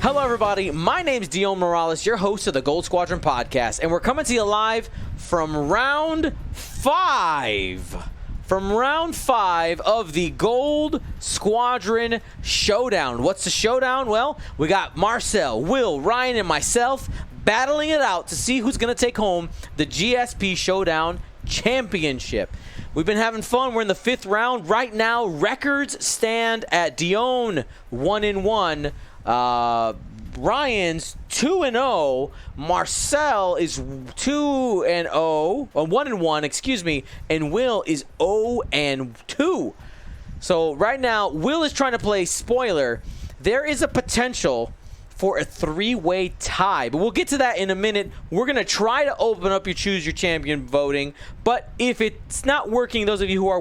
Hello, everybody. My name's Dion Morales, your host of the Gold Squadron podcast, and we're coming to you live from round 5. From round 5 of the Gold Squadron Showdown. What's the Showdown? Well, we got Marcel, Will, Ryan, and myself battling it out to see who's going to take home the GSP Showdown Championship. We've been having fun. We're in the 5th round. Right now, records stand at Dion 1-1. Ryan's 2-0. Marcel is 1-1, excuse me, and Will is 0-2. So right now, Will is trying to play spoiler. There is a potential for a 3-way tie, but we'll get to that in a minute. We're going to try to open up your Choose Your Champion voting, but if it's not working, those of you who are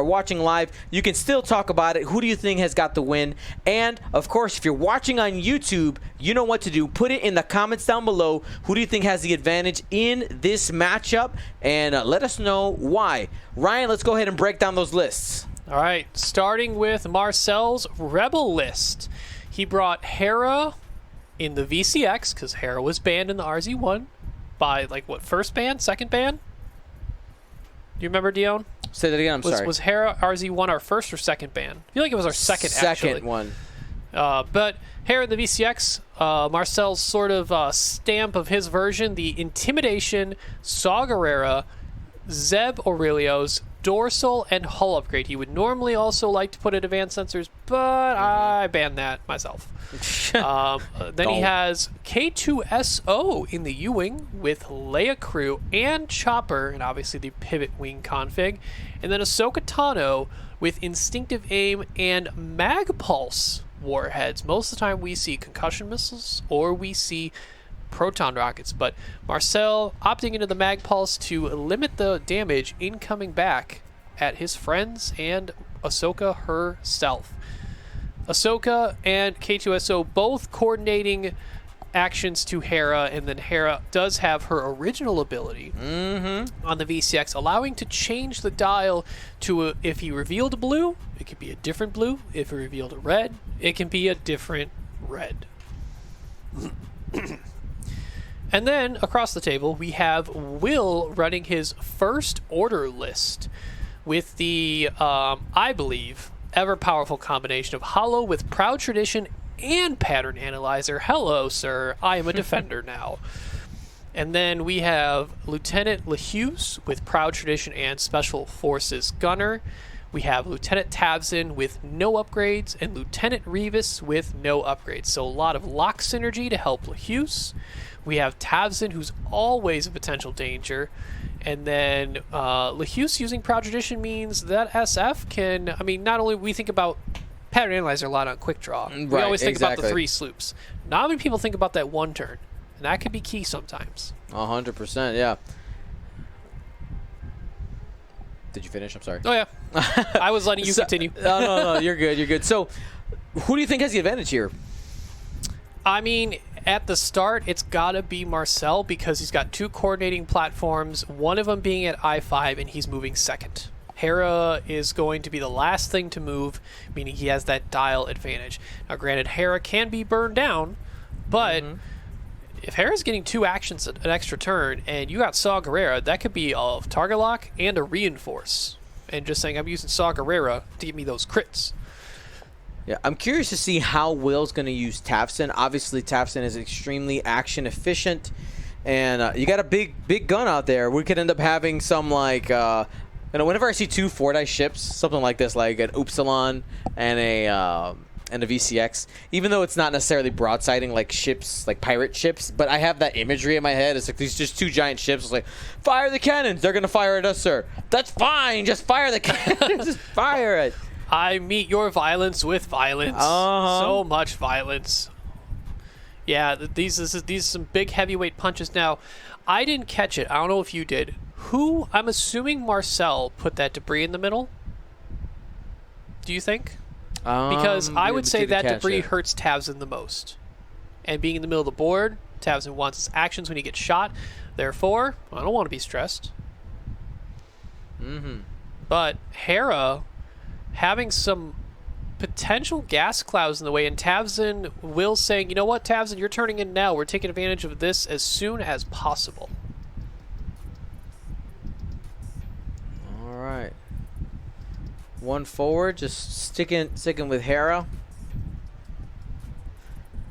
watching live, you can still talk about it. Who do you think has got the win? And, of course, if you're watching on YouTube, you know what to do. Put it in the comments down below. Who do you think has the advantage in this matchup? And let us know why. Ryan, let's go ahead and break down those lists. All right, starting with Marcel's Rebel list. He brought Hera in the VCX, because Hera was banned in the RZ1 by, first ban, second ban? Do you remember, Dion? Say that again, I'm sorry. Was Hera RZ1 our first or second ban? I feel like it was our second, actually. Second one. But Hera in the VCX, Marcel's sort of stamp of his version, the Intimidation, Saw Gerrera, Zeb Aurelio's dorsal and hull upgrade. He would normally also like to put in advanced sensors, but I banned that myself. Then he has K2SO in the U-Wing with Leia Crew and Chopper, and obviously the pivot wing config. And then Ahsoka Tano with Instinctive Aim and Mag Pulse warheads. Most of the time we see concussion missiles or we see proton rockets, but Marcel opting into the Mag Pulse to limit the damage incoming back at his friends and Ahsoka herself. Ahsoka and K2SO both coordinating actions to Hera, and then Hera does have her original ability on the VCX, allowing to change the dial to if he revealed a blue, it could be a different blue. If he revealed a red, it can be a different red. And then, across the table, we have Will running his first order list with the, I believe, ever-powerful combination of Holo with Proud Tradition and Pattern Analyzer. Hello, sir. I am a defender now. And then we have Lieutenant LaHughes with Proud Tradition and Special Forces Gunner. We have Lieutenant Tavzin with no upgrades and Lieutenant Revis with no upgrades. So a lot of lock synergy to help LaHughes. We have Tavzin, who's always a potential danger. And then LaHughes using Proud Tradition means that SF can, I mean, not only we think about Pattern Analyzer a lot on Quick Draw. We always think about the 3 sloops. Not many people think about that 1 turn. And that could be key sometimes. 100%, yeah. Did you finish? I'm sorry. Oh, yeah. I was letting you continue. No, you're good. You're good. So, who do you think has the advantage here? I mean, at the start, it's got to be Marcel because he's got 2 coordinating platforms, one of them being at I-5, and he's moving second. Hera is going to be the last thing to move, meaning he has that dial advantage. Now, granted, Hera can be burned down, but if Hera's getting 2 actions an extra turn, and you got Saw Gerrera, that could be a target lock and a reinforce. And just saying, I'm using Saw Gerrera to give me those crits. Yeah, I'm curious to see how Will's going to use Tavson. Obviously, Tavson is extremely action efficient, and you got a big gun out there. We could end up having some like, whenever I see two Fordyce ships, something like this, like an Upsilon and a VCX, even though it's not necessarily broadsiding like ships, like pirate ships, but I have that imagery in my head. It's like these just two giant ships. It's like, fire the cannons. They're going to fire at us, sir. That's fine. Just fire the cannons. Just fire it. I meet your violence with violence. So much violence. Yeah, these are some big heavyweight punches. Now, I didn't catch it. I don't know if you did. I'm assuming Marcel put that debris in the middle. Do you think? Because I would say that debris hurts Tavson the most. And being in the middle of the board, Tavson wants his actions when he gets shot. Therefore, I don't want to be stressed. But Hera, having some potential gas clouds in the way, and Tavson will saying, you know what, Tavson, you're turning in now. We're taking advantage of this as soon as possible. All right. One forward, just sticking with Hera.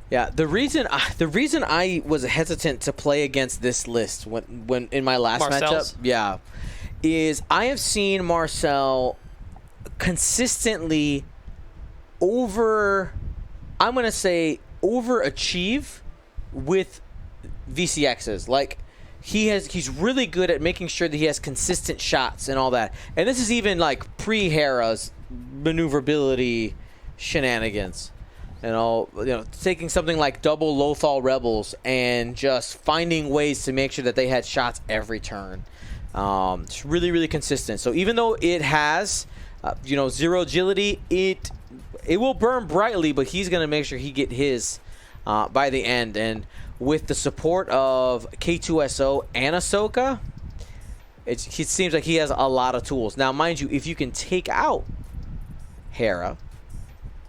Yeah, the reason I was hesitant to play against this list when in my last Marcel's? matchup, is I have seen Marcel consistently overachieve with VCXs. Like he's really good at making sure that he has consistent shots and all that. And this is even like pre-Hera's maneuverability shenanigans. Taking something like double Lothal Rebels and just finding ways to make sure that they had shots every turn. It's really, really consistent. So even though it has, zero agility, it will burn brightly, but he's going to make sure he get his by the end. And with the support of K2SO and Ahsoka, it seems like he has a lot of tools. Now, mind you, if you can take out Hera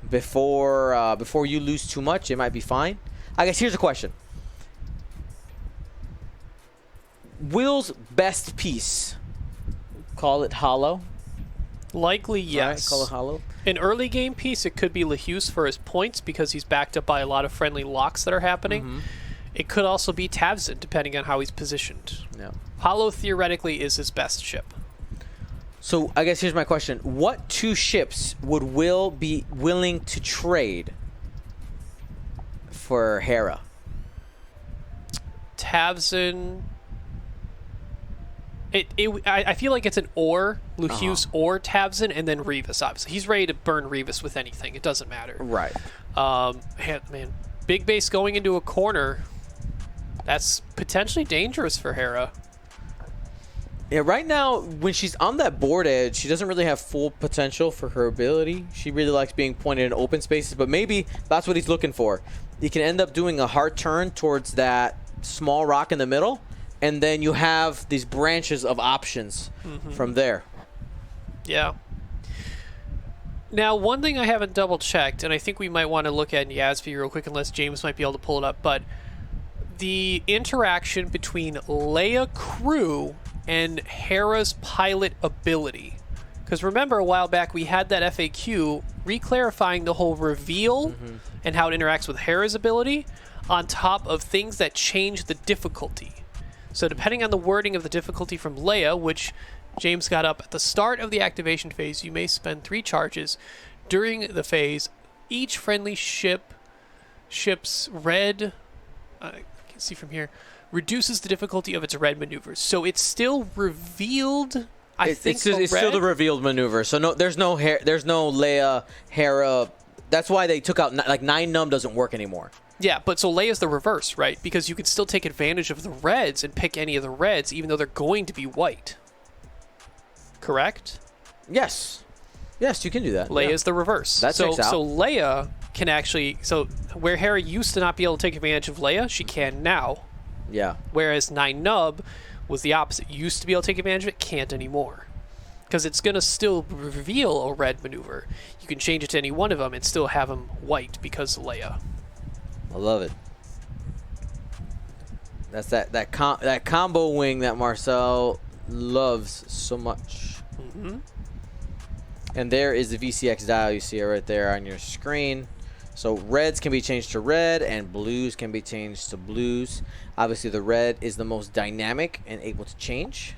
before you lose too much, it might be fine. I guess here's a question. Will's best piece, call it hollow? Likely, yes. Right, call it hollow. An early game piece, it could be Lehuse for his points because he's backed up by a lot of friendly locks that are happening. It could also be Tavson, depending on how he's positioned. Yeah. Hollow, theoretically, is his best ship. So I guess here's my question. What two ships would Will be willing to trade for Hera? Tavson... I feel like it's an Lehuse or Tavson, and then Revis, obviously. He's ready to burn Revis with anything. It doesn't matter. Right. Man, big base going into a corner. That's potentially dangerous for Hera. Yeah, right now, when she's on that board edge, she doesn't really have full potential for her ability. She really likes being pointed in open spaces, but maybe that's what he's looking for. He can end up doing a hard turn towards that small rock in the middle, and then you have these branches of options from there. Yeah. Now, one thing I haven't double-checked, and I think we might want to look at in Yasby real quick, unless James might be able to pull it up, but the interaction between Leia crew and Hera's pilot ability. Because remember, a while back, we had that FAQ re-clarifying the whole reveal and how it interacts with Hera's ability on top of things that change the difficulty. So depending on the wording of the difficulty from Leia, which James got up at the start of the activation phase, you may spend 3 charges. During the phase, each friendly ship's red, I can see from here, reduces the difficulty of its red maneuvers. So it's still revealed. It's still the revealed maneuver. So no, there's no Leia, Hera. That's why they took out, like, 9 num doesn't work anymore. Yeah, but so Leia's the reverse, right? Because you can still take advantage of the reds and pick any of the reds, even though they're going to be white. Correct? Yes. Yes, you can do that. Leia's the reverse. That checks out. So Leia can actually... So where Hera used to not be able to take advantage of Leia, she can now. Yeah. Whereas 9 nub was the opposite. Used to be able to take advantage of it, can't anymore. Because it's going to still reveal a red maneuver. You can change it to any one of them and still have them white because of Leia. I love it. That's that combo wing that Marcel loves so much. And there is the VCX dial. You see it right there on your screen. So reds can be changed to red, and blues can be changed to blues. Obviously, the red is the most dynamic and able to change,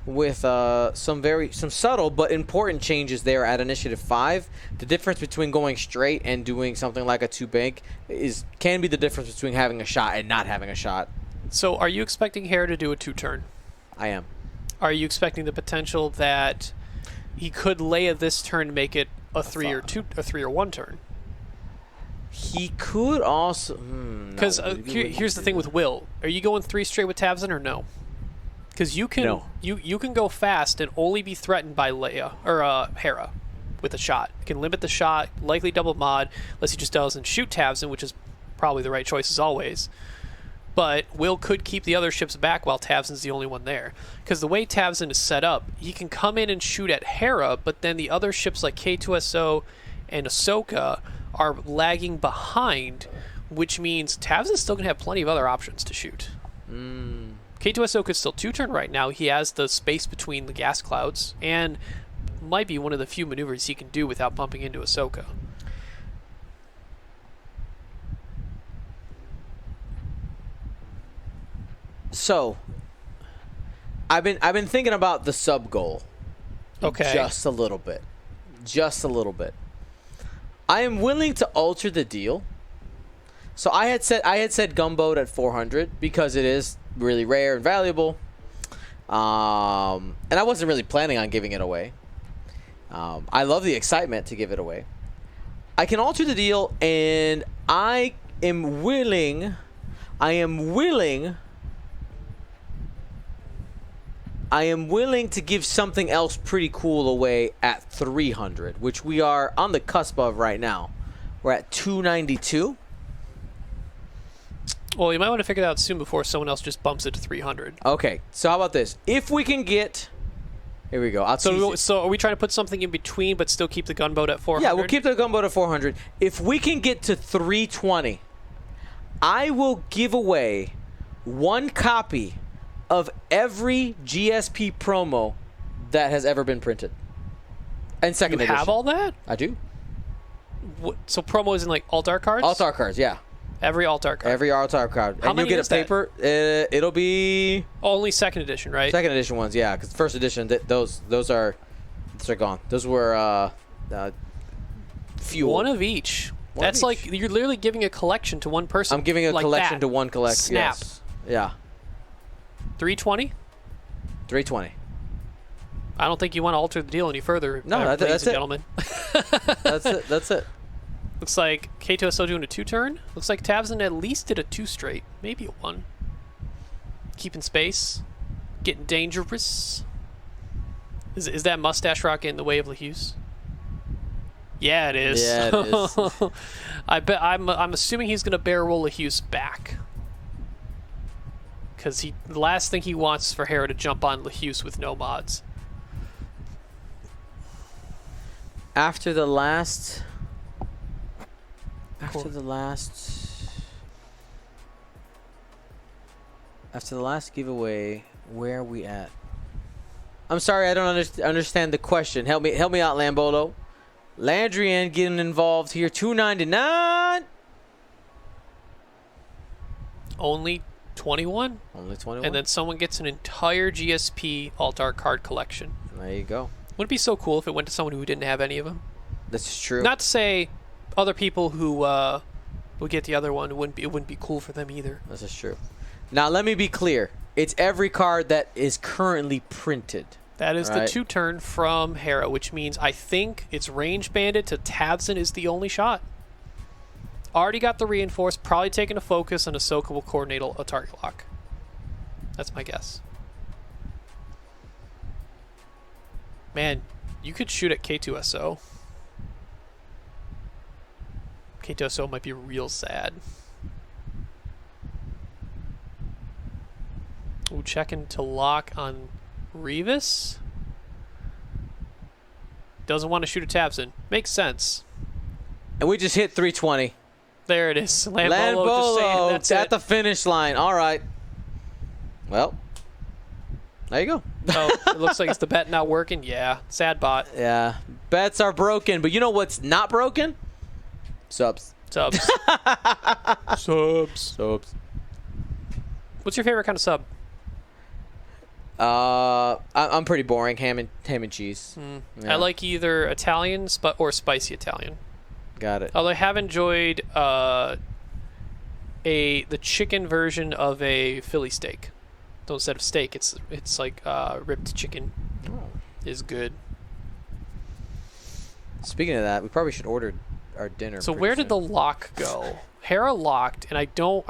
with some subtle but important changes there at Initiative 5. The difference between going straight and doing something like a 2-bank can be the difference between having a shot and not having a shot. So are you expecting Hare to do a 2-turn? I am. Are you expecting the potential that he could lay a this turn, make it a 3 or 1 turn? He could also... Because here's the thing with Will. Are you going 3 straight with Tavzin or no? Because you can you can go fast and only be threatened by Leia or Hera with a shot. You can limit the shot, likely double mod, unless he just doesn't shoot Tavzin, which is probably the right choice as always. But Will could keep the other ships back while Tavzin's the only one there. Because the way Tavzin is set up, he can come in and shoot at Hera, but then the other ships like K2SO and Ahsoka are lagging behind, which means Tavzin's still going to have plenty of other options to shoot. K2SO could still 2-turn right now. He has the space between the gas clouds, and might be one of the few maneuvers he can do without bumping into Ahsoka. So, I've been thinking about the sub goal. Okay. Just a little bit. Just a little bit. I am willing to alter the deal. So I had said gunboat at 400 because it is really rare and valuable. And I wasn't really planning on giving it away. I love the excitement to give it away. I can alter the deal, and I am willing to give something else pretty cool away at 300, which we are on the cusp of right now. We're at 292. Well, you might want to figure that out soon before someone else just bumps it to 300. Okay, so how about this? If we can get... Here we go. So are we trying to put something in between but still keep the gunboat at 400? Yeah, we'll keep the gunboat at 400. If we can get to 320, I will give away 1 copy of every GSP promo that has ever been printed. And second edition. You have all that? I do. So promo is in like alt-art cards? Alt-art cards, yeah. Every alt-art card. Every alt-art card. How and many you'll get is a paper. It'll be... Only second edition, right? Second edition ones, yeah. Because first edition, those are gone. Those were fuel. One of each. That's like, you're literally giving a collection to one person. I'm giving a collection to one collection. Snap. Yes. Yeah. 320? 320. I don't think you want to alter the deal any further. No, that's it. Gentlemen. That's it. Looks like K2SO doing a 2-turn. Looks like Tavzin at least did a 2 straight. Maybe a 1. Keeping space. Getting dangerous. Is that mustache rocket in the way of LaHuse? Yeah, it is. Yeah, it is. I'm assuming he's going to barrel roll LaHuse back. Because the last thing he wants is for Hera to jump on LaHuse with no mods. After the last giveaway, where are we at? I'm sorry, I don't understand the question. Help me out, Lambolo. Landrian getting involved here. 299. Only 21? Only 21. And then someone gets an entire GSP alt-art card collection. There you go. Wouldn't it be so cool if it went to someone who didn't have any of them? That's true. Not to say other people who would get the other one, it wouldn't be cool for them either. This is true. Now, let me be clear. It's every card that is currently printed. That is the 2-turn from Hera, which means I think it's range banded to Tavzin is the only shot. Already got the reinforce, probably taking a focus, and Ahsoka will coordinate a target lock. That's my guess. Man, you could shoot at K2SO. K2SO might be real sad. Ooh, checking to lock on Revis. Doesn't want to shoot a Tavzin. Makes sense. And we just hit 320. There it is. Lambolo just saying that's at the finish line. All right. Well, there you go. Oh, it looks like it's the bet not working. Yeah, sad bot. Yeah, bets are broken, but you know what's not broken? Subs. Subs. Subs. Subs. What's your favorite kind of sub? I'm pretty boring. Ham and cheese. Yeah. I like either Italian or spicy Italian. Got it. Although I have enjoyed the chicken version of a Philly steak. So instead of steak, it's like ripped chicken. Is good. Speaking of that, we probably should order our dinner. So where did the lock go? Hera locked, and I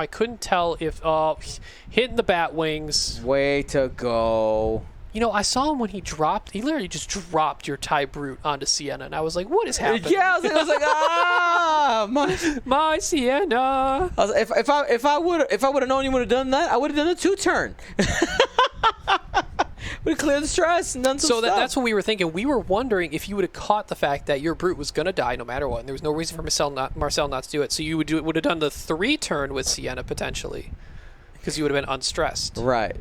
couldn't tell if hitting the bat wings. Way to go. You know, I saw him when he literally just dropped your Thai Brute onto Sienna, and I was like, what is happening? Yeah, I was like, ah, my Sienna. I was like, if I would have known you would have done that, I would have done a 2-turn. Would clear the stress and done some So stuff. that's what we were thinking. We were wondering if you would have caught the fact that your Brute was going to die no matter what, and there was no reason for Marcel not to do it. So you would have done the 3-turn with Sienna potentially, because you would have been unstressed. Right.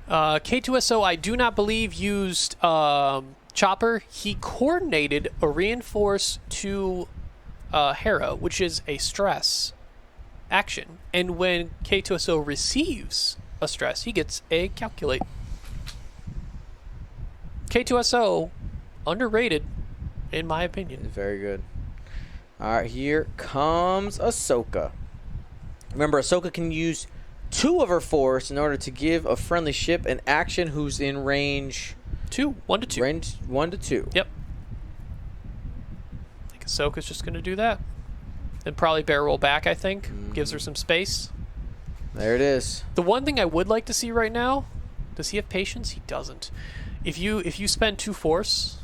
K2SO, I do not believe used Chopper. He coordinated a reinforce to Hera, which is a stress action. And when K2SO receives a stress, he gets a calculate. K2SO, underrated, in my opinion. Very good. All right, here comes Ahsoka. Remember, Ahsoka can use 2 of her force in order to give a friendly ship an action who's in range 1 to 2. Range 1 to 2. Yep. I think Ahsoka's just going to do that. And probably barrel roll back, I think. Gives her some space. There it is. The one thing I would like to see right now, does he have patience? He doesn't. If you spend 2 force,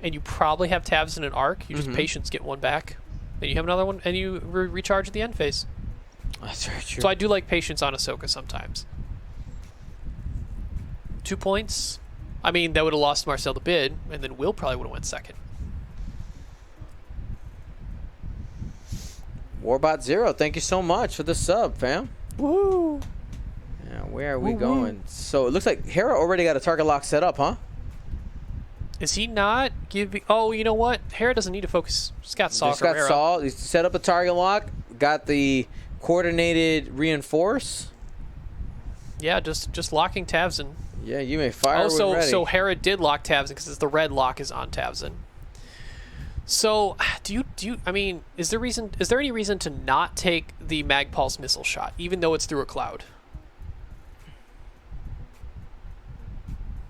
and you probably have tabs in an arc, you just patience get 1 back. Then you have another one, and you recharge at the end phase. That's very true. So I do like patience on Ahsoka sometimes. 2 points. I mean, that would have lost Marcel the bid, and then Will probably would have went second. Warbot 0, thank you so much for the sub, fam. Woo! Yeah, where are we going? So it looks like Hera already got a target lock set up, huh? Is he not giving... Oh, you know what? Hera doesn't need to focus. He's got Saw Just got Carrera. Saw. He set up a target lock. Got the coordinated reinforce. Yeah, just locking Tavzin. Yeah, you may fire when Oh, ready. so Hera did lock Tavzin because the red lock is on Tavzin. So, do you? I mean, is there any reason to not take the Mag Pulse missile shot, even though it's through a cloud?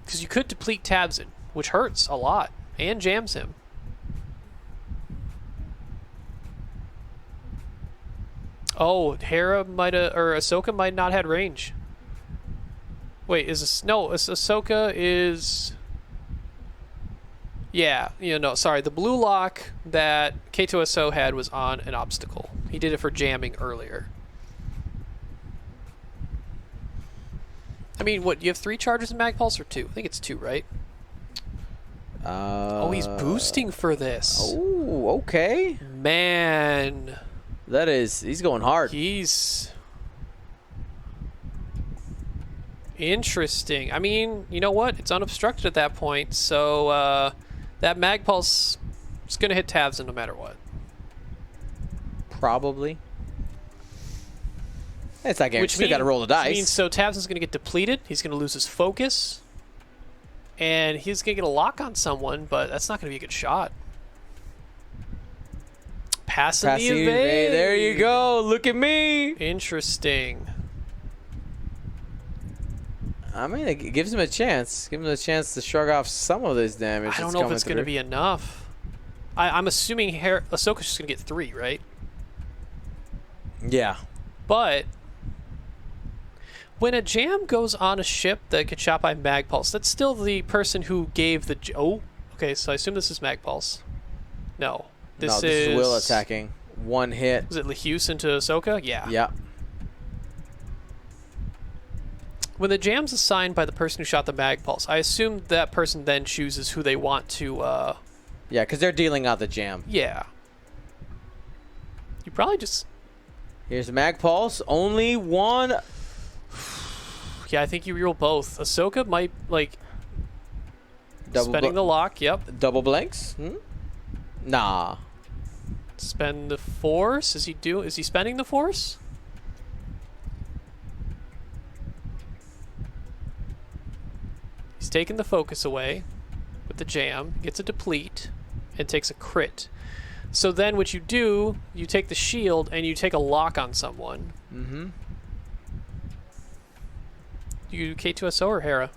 Because you could deplete Tavzin, which hurts a lot and jams him. Oh, Hera might have, or Ahsoka might not had range. Wait, Ahsoka is... Yeah, sorry. The blue lock that K2SO had was on an obstacle. He did it for jamming earlier. I mean, what, you have 3 charges in Mag Pulse or 2? I think it's 2, right? Oh, he's boosting for this. Oh, okay. Man. He's going hard. He's... Interesting. I mean, you know what? It's unobstructed at that point, so that Mag Pulse is going to hit Tavzin no matter what. Probably. It's not guaranteed. Which Still got to roll the dice. Which means so Tavzin's going to get depleted. He's going to lose his focus. And he's going to get a lock on someone, but that's not going to be a good shot. Passing the evade. There you go. Look at me. Interesting. I mean, it gives him a chance. Give him a chance to shrug off some of this damage. I don't know if it's going to be enough. I'm assuming Ahsoka's just going to get 3, right? Yeah. But when a jam goes on a ship that gets shot by Mag Pulse, that's still the person who gave the... Oh, okay, so I assume this is Mag Pulse. No. This is Will attacking. 1 hit. Was it Lehuse into Ahsoka? Yeah. Yeah. When the jam's assigned by the person who shot the Mag Pulse, I assume that person then chooses who they want to... Yeah, because they're dealing out the jam. Yeah. You probably just... Here's the Mag Pulse. Only 1. Yeah, I think you reroll both. Ahsoka might, like, spending the lock. Yep. Double blanks? Nah. Spend the force. Is he spending the force? He's taking the focus away with the jam, gets a deplete, and takes a crit. So then what you do, you take the shield and you take a lock on someone. Mm-hmm. You K2SO or Hera?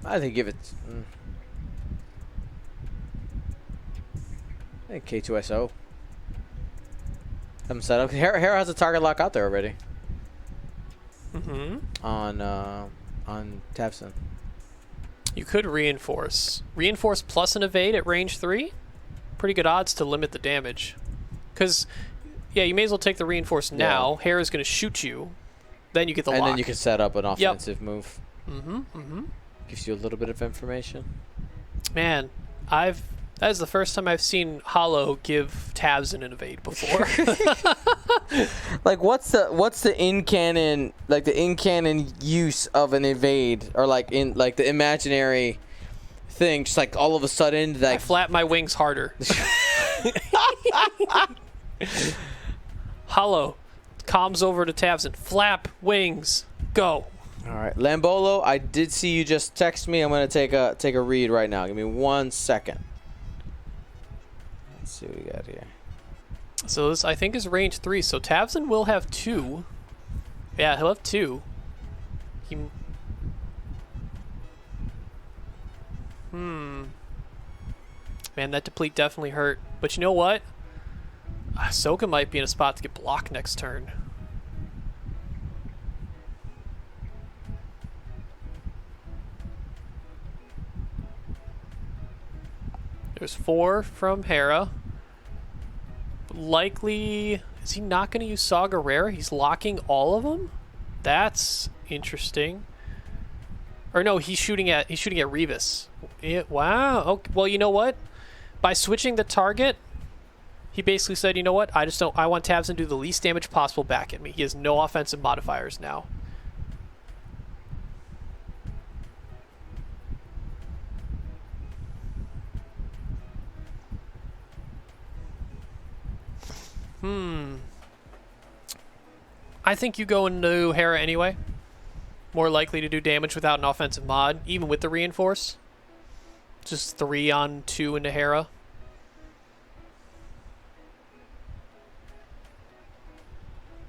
I think give it. I think K2SO. Have him set up. Hera has a target lock out there already. Mm-hmm. On Tavson. You could reinforce. Reinforce plus an evade at range 3? Pretty good odds to limit the damage. Because, yeah, you may as well take the reinforce now. Yeah. Hera's going to shoot you. Then you get the lock. And then you can set up an offensive move. Mm-hmm, mm-hmm. Gives you a little bit of information. Man, that is the first time I've seen Hollow give Tavson an evade before. Like, what's the in canon use of an evade, or like in like the imaginary thing? Just like all of a sudden, like I flap my wings harder. Hollow comms over to Tavson. Flap wings. Go. All right, Lambolo, I did see you just text me. I'm gonna take a read right now. Give me 1 second. Let's see what we got here. So this, I think, is range 3. So Tavson will have 2. Yeah, he'll have 2. Man, that deplete definitely hurt. But you know what? Ahsoka might be in a spot to get blocked next turn. There's 4 from Hera. Likely, is he not going to use Saw Gerrera? He's locking all of them? That's interesting. Or no, he's shooting at Revis. Wow. Okay. Well, you know what? By switching the target, he basically said, you know what? I want Tavson to do the least damage possible back at me. He has no offensive modifiers now. I think you go into Hera anyway. More likely to do damage without an offensive mod, even with the reinforce. Just 3 on 2 into Hera.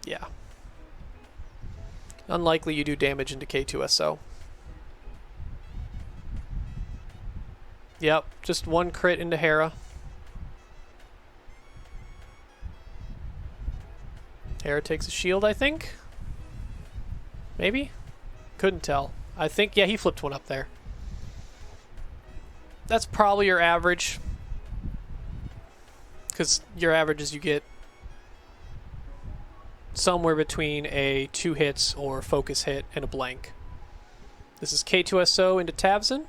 Yeah. Unlikely you do damage into K2SO. Yep, just 1 crit into Hera. Hera takes a shield, I think. Maybe? Couldn't tell. I think, yeah, he flipped one up there. That's probably your average. Because your average is you get somewhere between a 2 hits or focus hit and a blank. This is K2SO into Tavson.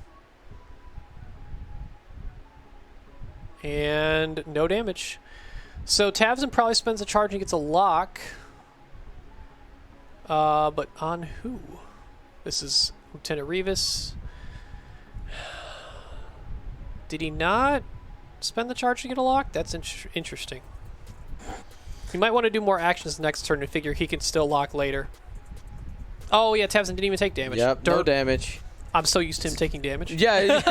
And no damage. So Tavson probably spends a charge and gets a lock. But on who? This is Lieutenant Revis. Did he not spend the charge to get a lock? That's interesting. He might want to do more actions next turn and figure he can still lock later. Oh, yeah, Tavson didn't even take damage. Yep, no damage. I'm so used to him taking damage. Yeah.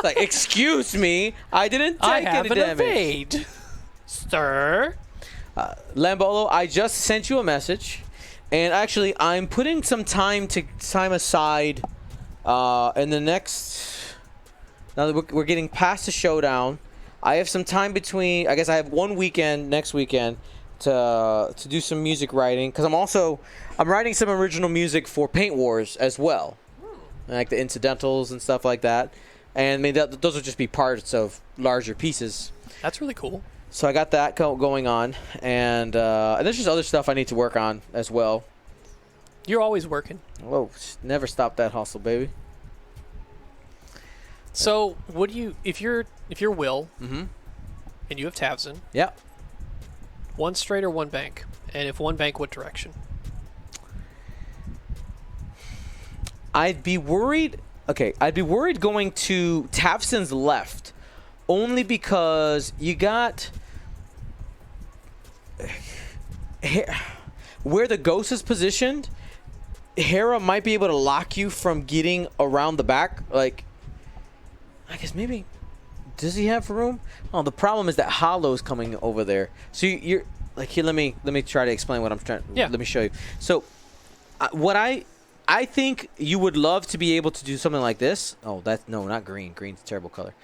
Like, excuse me, I didn't take any damage. Evade. Sir. Lambolo, I just sent you a message, and actually I'm putting some time aside in the next. Now that we're getting past the showdown, I have some time between. I guess I have 1 weekend next weekend to do some music writing, because I'm writing some original music for Paint Wars as well, like the incidentals and stuff like that, and I mean those will just be parts of larger pieces. That's really cool. So I got that going on, and there's just other stuff I need to work on as well. You're always working. Whoa, never stop that hustle, baby. So, what do you if you're Will, Mm-hmm. and you have Tavson, Yeah. One straight or one bank? And if one bank, what direction? I'd be worried. Okay, I'd be worried going to Tavson's left, only because you got where the ghost is positioned. Hera might be able to lock you from getting around the back. Like, I guess maybe. Does he have room? Oh, the problem is that Hollow's coming over there. So you're like, here. Let me try to explain what I'm trying. Yeah. Let me show you. So, what I think you would love to be able to do something like this. Oh, no, not green. Green's a terrible color.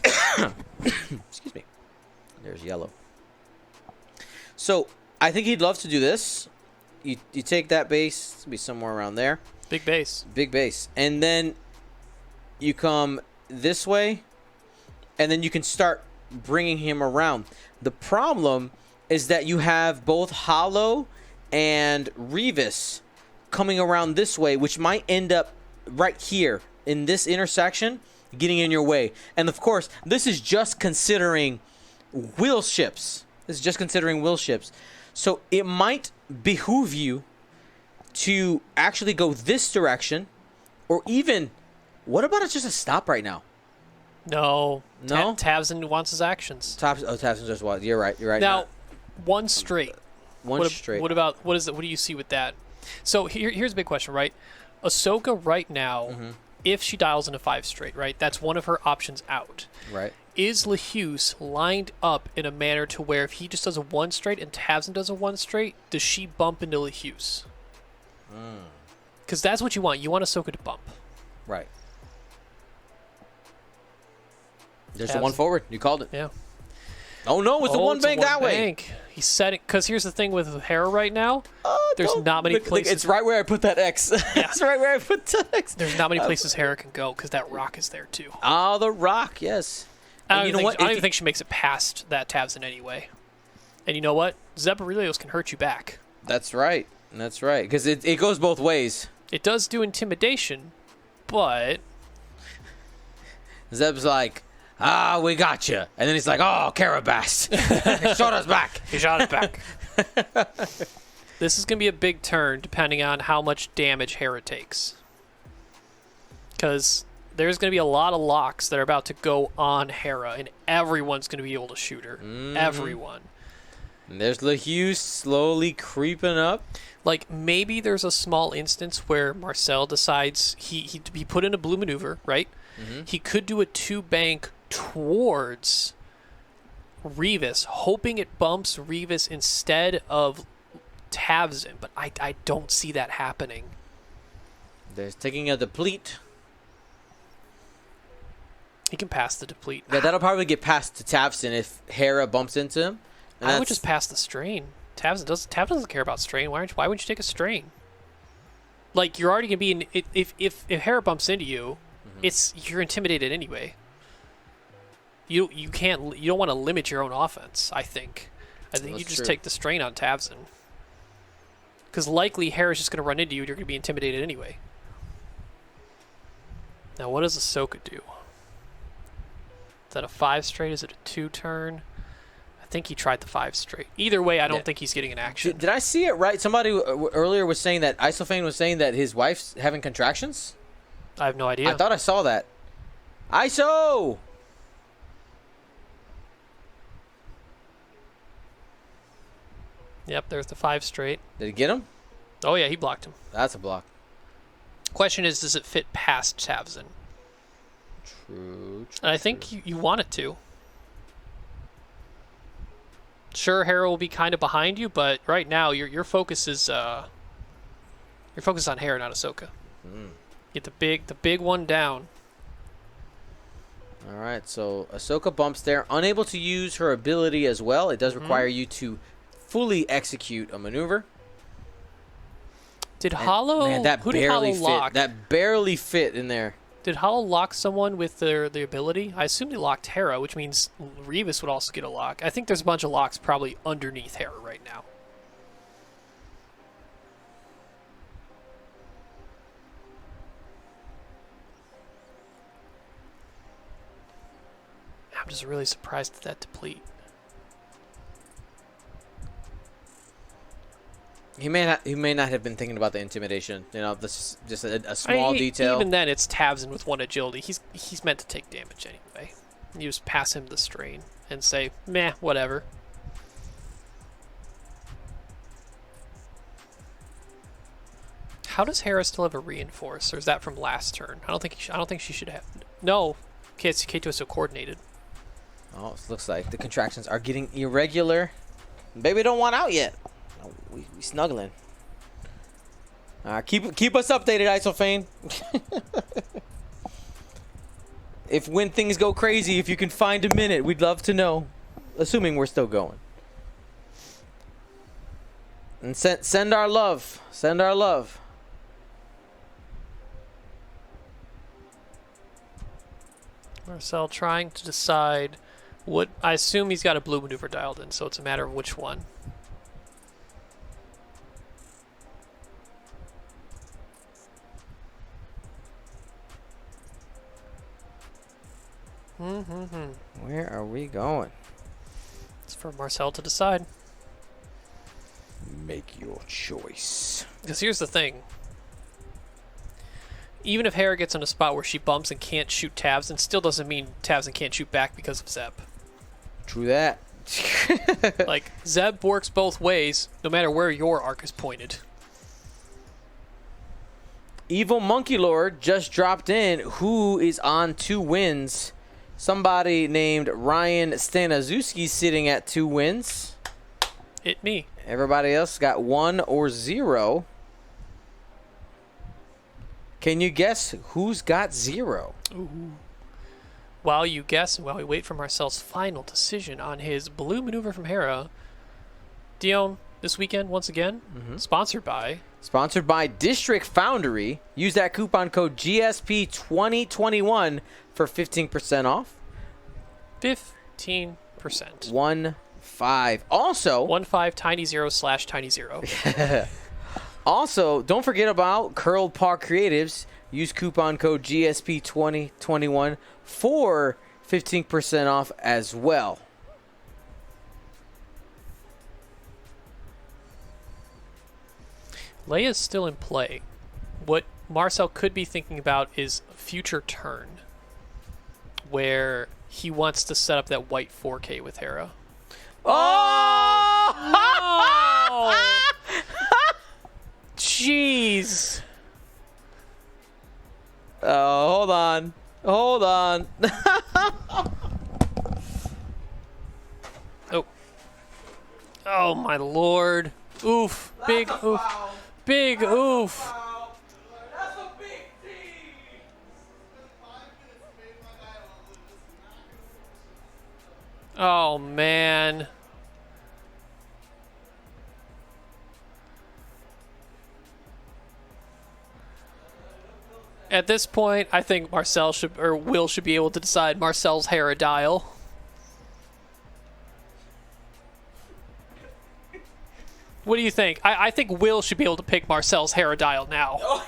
Excuse me. There's yellow. So I think he'd love to do this. You take that base. It's be somewhere around there. Big base. Big base, and then you come this way, and then you can start bringing him around. The problem is that you have both Hollow and Revis coming around this way, which might end up right here in this intersection, getting in your way. And of course, this is just considering wheel ships. So it might behoove you to actually go this direction, or even, what about it's just a stop right now? No. No? Tavson wants his actions. Tavson just what? You're right. Now, one straight. Straight. What about, what is it? What do you see with that? So here's a big question, right? Ahsoka right now, if she dials into 5 straight, right? That's one of her options out. Right. Is Lehuse lined up in a manner to where if he just does a 1 straight and Tavson does a 1 straight, does she bump into Lehuse? Because that's what you want. You want Ahsoka to bump. Right. There's the one forward. You called it. Yeah. Oh, no, it's the one bank that way. He's setting, because here's the thing with Hera right now. There's not many places. It's right where I put that X. Yeah. It's right where I put that X. There's not many places Hera can go because that rock is there too. Oh, the rock, yes. I don't even think she makes it past that Tavson anyway. And you know what? Zeb Aurelios can hurt you back. That's right. That's right. Because it goes both ways. It does do intimidation, but Zeb's like, we got you. And then he's like, oh, Carabas. He shot us back. He shot it back. This is going to be a big turn depending on how much damage Hera takes. Because there's going to be a lot of locks that are about to go on Hera, and everyone's going to be able to shoot her. Everyone. And there's Lehuse slowly creeping up. Like, maybe there's a small instance where Marcel decides he put in a blue maneuver, right? He could do a 2-bank towards Revis, hoping it bumps Revis instead of Tavson, but I don't see that happening. There's taking a deplete. He can pass the deplete. Yeah, that'll probably get past to Tavson if Hera bumps into him. I would just pass the strain. Tavson doesn't care about strain. Why would you take a strain? Like, you're already gonna be in. If Hera bumps into you, you're intimidated anyway. You don't want to limit your own offense. I think you just take the strain on Tavson. Because likely Hera's just going to run into you and you're going to be intimidated anyway. Now, what does Ahsoka do? Is that a 5 straight? Is it a 2-turn? I think he tried the 5 straight. Either way, I don't think he's getting an action. Did I see it right? Somebody earlier was saying that Isofane was saying that his wife's having contractions? I have no idea. I thought I saw that. ISO! Yep, there's the 5 straight. Did he get him? Oh, yeah, he blocked him. That's a block. Question is, does it fit past Tavson? True. And I think you want it to. Sure, Hera will be kind of behind you, but right now your focus is your focus on Hera, not Ahsoka. Get the big one down. All right, so Ahsoka bumps there, unable to use her ability as well. It does require you to fully execute a maneuver. Did Hollow? Man, that who did barely Hollow lock? That barely fit in there. Did Hollow lock someone with the ability? I assume they locked Hera, which means Revis would also get a lock. I think there's a bunch of locks probably underneath Hera right now. I'm just really surprised at that deplete. He may not have been thinking about the intimidation. You know, this is just a small detail. Even then, it's Tavson with 1 agility. He's meant to take damage anyway. You just pass him the strain and say, meh, whatever. How does Hera still have a reinforce, or is that from last turn? I don't think she should have. No, K2 is so coordinated. Oh, it looks like the contractions are getting irregular. Baby don't want out yet. Oh, we snuggling. Keep us updated, Isophane. When things go crazy, if you can find a minute, we'd love to know. Assuming we're still going. And send our love. Send our love. Marcel trying to decide what. I assume he's got a blue maneuver dialed in, so it's a matter of which one. Where are we going? It's for Marcel to decide. Make your choice. Because here's the thing. Even if Hera gets in a spot where she bumps and can't shoot Tavson, still doesn't mean Tavson can't shoot back because of Zeb. True that. Like, Zeb works both ways, no matter where your arc is pointed. Evil Monkey Lord just dropped in. Who is on 2 wins? Somebody named Ryan Staniszewski sitting at 2 wins. It me. Everybody else got 1 or 0. Can you guess who's got 0? Ooh. While you guess and while we wait for Marcel's final decision on his blue maneuver from Hera, Dion, this weekend, once again, sponsored by District Foundry. Use that coupon code GSP2021 for 15% off. 15%. 1-5. Also, 1-5 tiny0/tiny0. Also, don't forget about Curled Paw Creatives. Use coupon code GSP2021 for 15% off as well. Leia's still in play. What Marcel could be thinking about is a future turn where he wants to set up that white 4K with Hera. Oh! No! Jeez. Hold on. Hold on. Oh. Oh, my lord. Oof. Big oof. Big oof. That's a big tease. Oh, man. At this point, I think Marcel should, or Will should be able to decide Marcel's Hera dial. What do you think? I think Will should be able to pick Marcel's Hera dial now.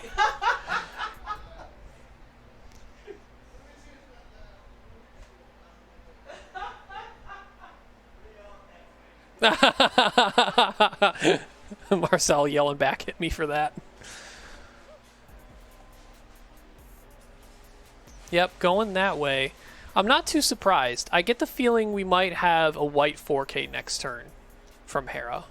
Marcel yelling back at me for that. Yep, going that way. I'm not too surprised. I get the feeling we might have a white 4K next turn from Hera.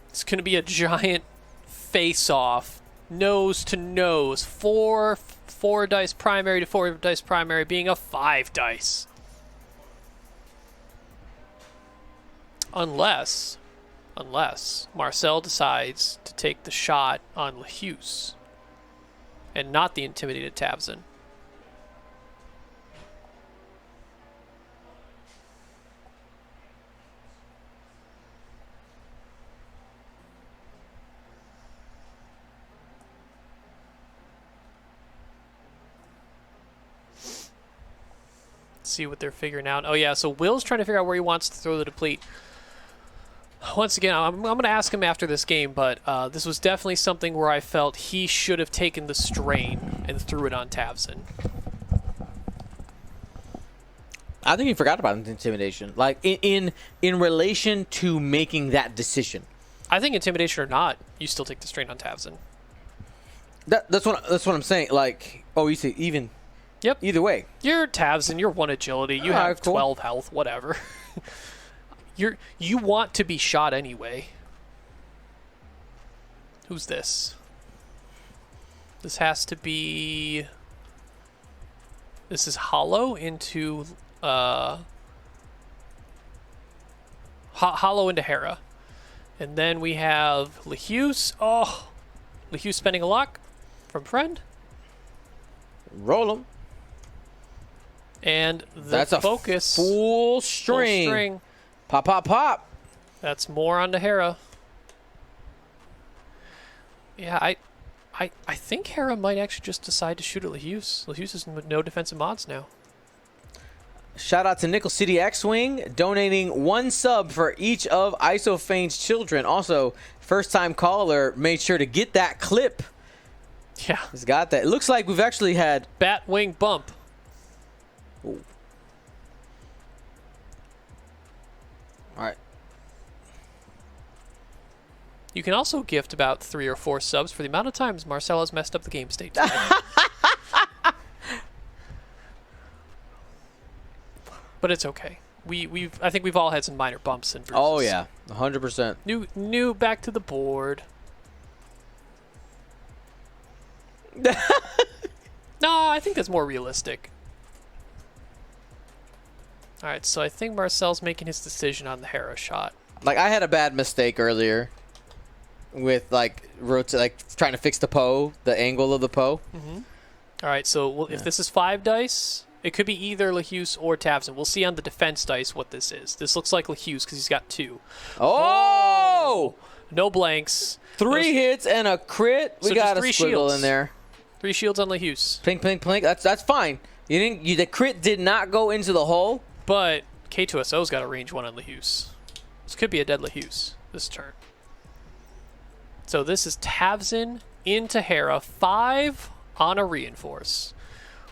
It's going to be a giant face-off, nose to nose, four dice primary to 4 dice primary being a 5 dice. Unless Marcel decides to take the shot on Lehuse and not the intimidated Tavson. See what they're figuring out. Oh yeah, so Will's trying to figure out where he wants to throw the deplete. Once again, I'm going to ask him after this game, but this was definitely something where I felt he should have taken the strain and threw it on Tavson. I think he forgot about intimidation. Like in relation to making that decision. I think intimidation or not, you still take the strain on Tavzin. That's what I'm saying. Like, oh, you see, even. Yep. Either way. You're Tavzin. You're 1 agility. You have 12 health. Whatever. You want to be shot anyway. Who's this? This has to be. This is Hollow into Hollow into Hera. And then we have Lehuse. Oh, Lehuse spending a lock from friend. Roll him. And that's focus. A full string. Full string. Pop, pop, pop. That's more on to Hera. Yeah, I think Hera might actually just decide to shoot at Lehuse. Lehuse has no defensive mods now. Shout out to Nickel City X-Wing, donating 1 sub for each of Isofane's children. Also, first-time caller made sure to get that clip. Yeah. He's got that. It looks like we've actually had... Batwing bump. Ooh. All right. You can also gift about 3 or 4 subs for the amount of times Marcel has messed up the game state today. But it's okay. I think we've all had some minor bumps and bruises. Oh yeah, 100%. New back to the board. No, I think that's more realistic. All right, so I think Marcel's making his decision on the Hera shot. Like I had a bad mistake earlier with like trying to fix the Poe, the angle of the Poe. Mm-hmm. All right, so if this is 5 dice, it could be either Lehuse or Tavzin. We'll see on the defense dice what this is. This looks like Lehuse because he's got 2. Oh! No blanks. 3 hits and a crit. We So got a just 3 squiggle shields. in there. 3 shields on Lehuse. Plink, plink, plink. That's fine. The crit did not go into the hole. But K2SO's got a range 1 on Lehuse. This could be a dead Lehuse this turn. So this is Tavzin into Hera. 5 on a reinforce.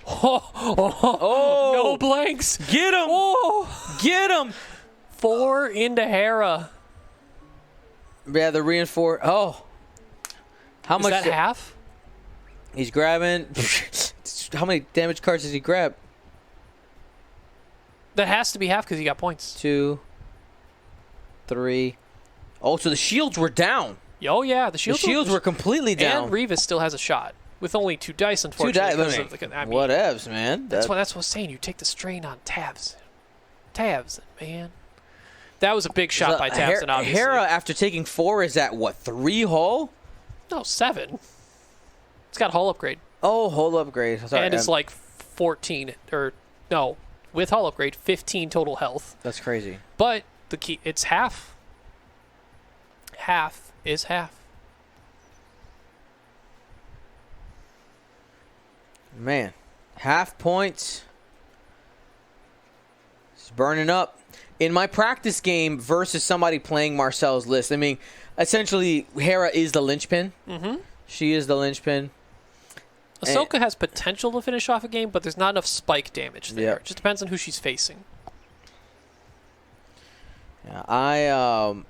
Oh, no blanks. Get him. Oh. Get him. 4 into Hera. Yeah, the reinforce. Oh. How much? Is that half? He's grabbing. How many damage cards does he grab? That has to be half because he got points. 2, 3. Oh, so the shields were down. Oh, yeah. The shields were completely down. And Revis still has a shot. With only 2 dice, unfortunately. 2 dice. Whatevs, man. That's what I was saying. You take the strain on Tavzin. Tavzin, man. That was a big shot by Tavzin, obviously. Hera, after taking 4, is at what, 3 hull? No, 7. It's got hull upgrade. Oh, hull upgrade. Sorry, and it's like 14, or no, with hull upgrade, 15 total health. That's crazy. But the key, it's half. Half is half. Man, half points. It's burning up. In my practice game versus somebody playing Marcel's list, I mean, essentially, Hera is the linchpin. Mm-hmm. She is the linchpin. Ahsoka has potential to finish off a game, but there's not enough spike damage there. Yep. It just depends on who she's facing. Yeah, I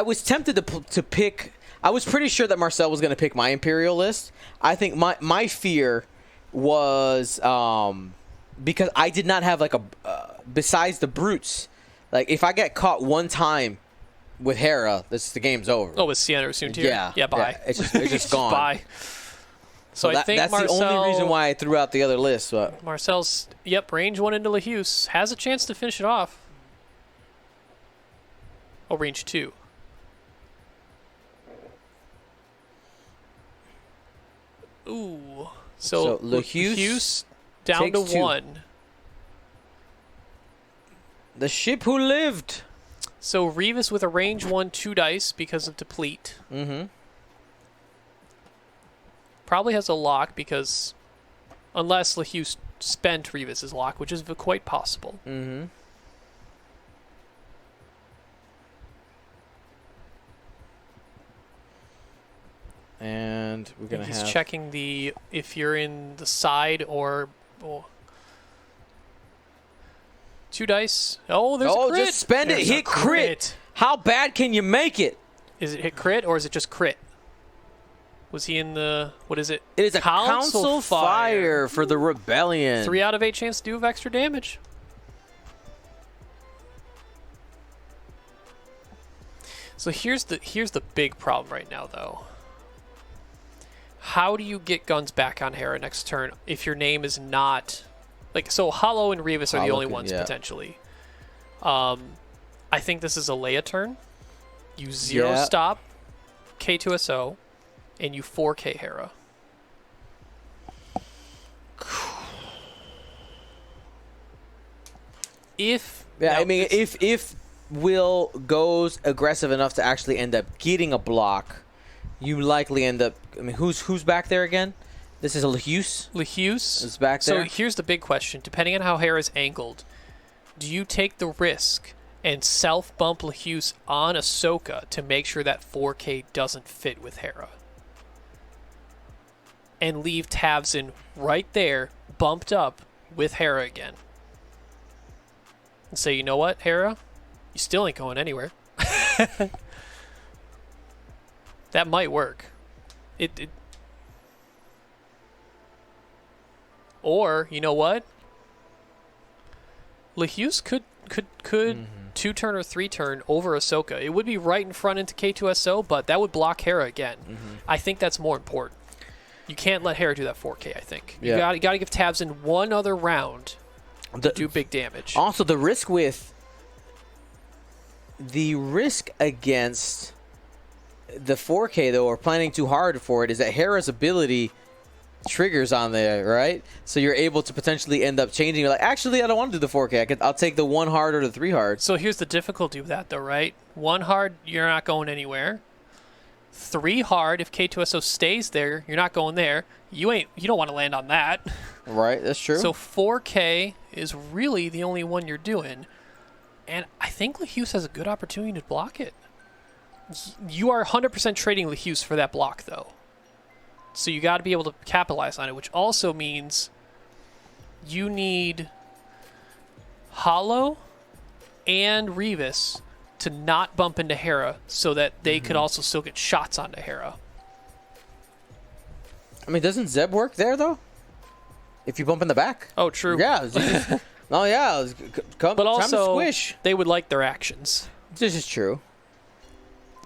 was tempted to pick. I was pretty sure that Marcel was going to pick my Imperial list. I think my fear was because I did not have like besides the brutes. Like if I get caught one time with Hera, the game's over. Oh, with Sienna or Soontir? Yeah, bye. Yeah, it's just gone. Bye. So I think that's Marcel, the only reason why I threw out the other list. But Marcel's range 1 into Lehuse has a chance to finish it off. Oh, range 2. Ooh. So Lehuse down to 2. 1. The ship who lived. So Revis with a range 1, 2 dice because of deplete. Mm-hmm. Probably has a lock because unless Lehuse spent Revis's lock, which is quite possible. Mm-hmm. And we're gonna He's have checking if you're in the side or 2 dice. Oh, there's a crit. Just spend it. There's a Hit crit. How bad can you make it? Is it hit crit or is it just crit? Was he in the, what is it? It is a council fire for the rebellion. 3 out of 8 chance to do with extra damage. So here's the big problem right now, though. How do you get guns back on Hera next turn if your name is not, like, so Hollow and Revis are the only ones potentially. I think this is a Leia turn. You stop K2SO, and you 4K Hera. If Will goes aggressive enough to actually end up getting a block, you likely end up. I mean, who's back there again? This is a Lehuse. Lehuse is back there. So here's the big question: depending on how Hera's angled, do you take the risk and self-bump Lehuse on Ahsoka to make sure that 4K doesn't fit with Hera? And leave Tavzin right there, bumped up with Hera again. And say, you know what, Hera? You still ain't going anywhere. That might work. Or, you know what? Lehuse could 2-turn or 3-turn over Ahsoka. It would be right in front into K2SO, but that would block Hera again. I think that's more important. You can't let Hera do that 4K, I think. You got to give Tavzin one other round to do big damage. Also, the risk against the 4K, though, or planning too hard for it, is that Hera's ability triggers on there, right? So you're able to potentially end up changing. You're like, actually, I don't want to do the 4K. I'll take the 1 hard or the 3 hard. So here's the difficulty with that, though, right? 1 hard, you're not going anywhere. 3 hard, if K2SO stays there, you're not going there. You don't want to land on that. Right, that's true. So 4K is really the only one you're doing. And I think Lehuse has a good opportunity to block it. You are 100% trading Lehuse for that block, though. So you got to be able to capitalize on it, which also means you need Hollow and Revis to not bump into Hera so that they could also still get shots onto Hera. I mean, doesn't Zeb work there, though? If you bump in the back? Oh, true. Yeah. Come, but also, time to squish. They would like their actions. This is true.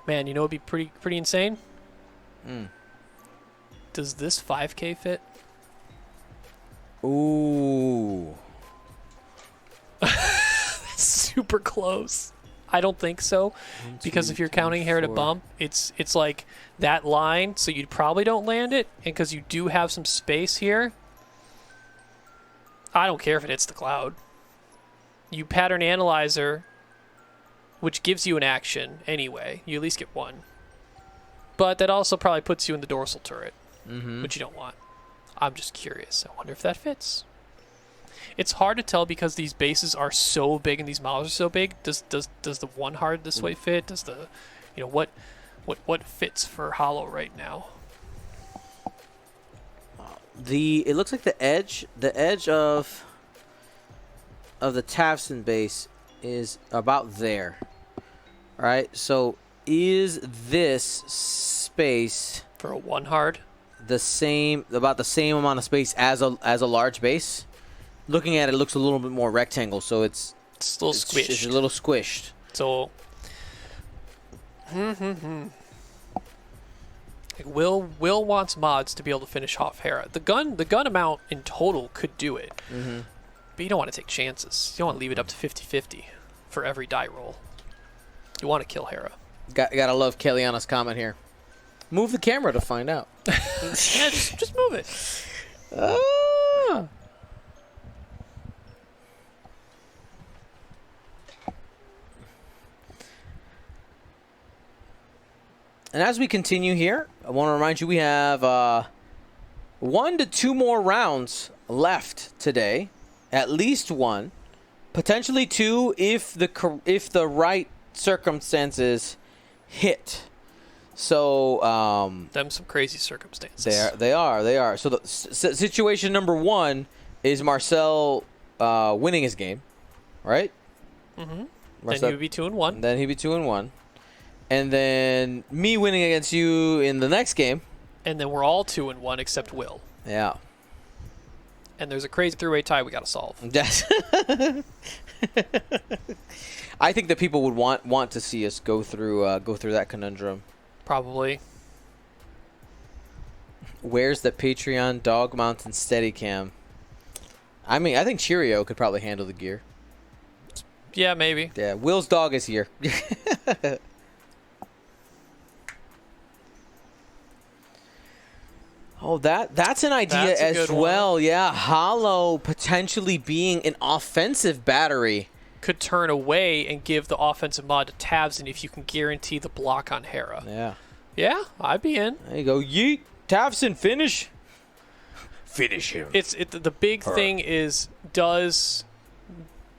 Man, you know what would be pretty insane? Does this 5K fit? Ooh. That's super close. I don't think so, because if you're counting Hera to bump, it's like that line, so you probably don't land it, and because you do have some space here, I don't care if it hits the cloud. You pattern analyzer, which gives you an action anyway. You at least get 1. But that also probably puts you in the dorsal turret, which you don't want. I'm just curious. I wonder if that fits. It's hard to tell because these bases are so big and these models are so big. Does the 1 hard this way fit? Does the, what fits for Hollow right now? It looks like the edge of the Tavzin base is about there. All right. So is this space for a 1 hard about the same amount of space as a large base? Looking at it, looks a little bit more rectangle, so it's a little squished. It's a little squished. So, Will wants mods to be able to finish off Hera. The gun amount in total could do it, but you don't want to take chances. You don't want to leave it up to 50-50 for every die roll. You want to kill Hera. Gotta love Kellyanna's comment here. Move the camera to find out. Yeah, just move it. And as we continue here, I want to remind you we have 1 to 2 more rounds left today. At least 1, potentially 2 if the right circumstances hit. So them some crazy circumstances. They are. So the situation number 1 is Marcel winning his game. right? Mm-hmm. Marcel, Then he would be 2-1. Then he'd be 2-1. And then me winning against you in the next game. And then we're all 2-1 except Will. Yeah. And there's a crazy three-way tie we got to solve. Yes. I think that people would want to see us go through that conundrum. Probably. Where's the Patreon Dog Mountain Steadicam? I mean, I think Cheerio could probably handle the gear. Yeah, maybe. Yeah, Will's dog is here. Oh, that's an idea That's a as good well. one. Yeah, Hollow potentially being an offensive battery. Could turn away and give the offensive mod to Tabs, and if you can guarantee the block on Hera. Yeah. Yeah, I'd be in. There you go. Yeet. Tavson, finish. Finish him. The big thing is, does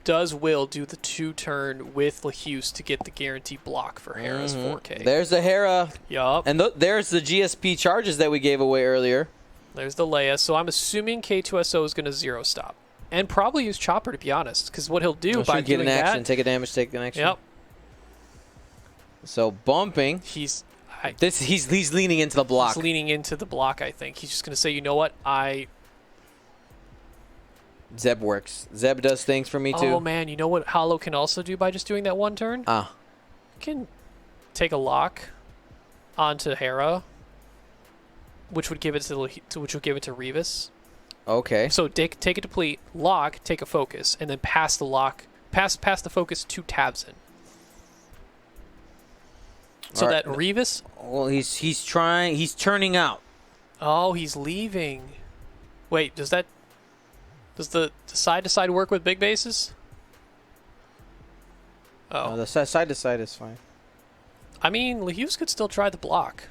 Will do the 2-turn with LaHuse to get the guaranteed block for Hera's 4K? There's the Hera. Yup. And there's the GSP charges that we gave away earlier. There's the Leia. So I'm assuming K2SO is going to 0-stop. And probably use Chopper, to be honest. Because what he'll do by get doing an action, that... take a damage, take an action. Yep. So bumping. He's leaning into the block. He's leaning into the block, I think. He's just going to say, you know what? Zeb works. Zeb does things for me, too. Oh, man. You know what Hollow can also do by just doing that 1 turn? Can take a lock onto Hera, which would give it to Revis. Okay. So take a deplete, lock, take a focus, and then pass the lock, pass the focus to Tabson. So All right. that Revis. Well, he's trying. He's turning out. Oh, he's leaving. Wait, does the side to side work with big bases? Oh, The side to side is fine. I mean, LaHuse could still try the block.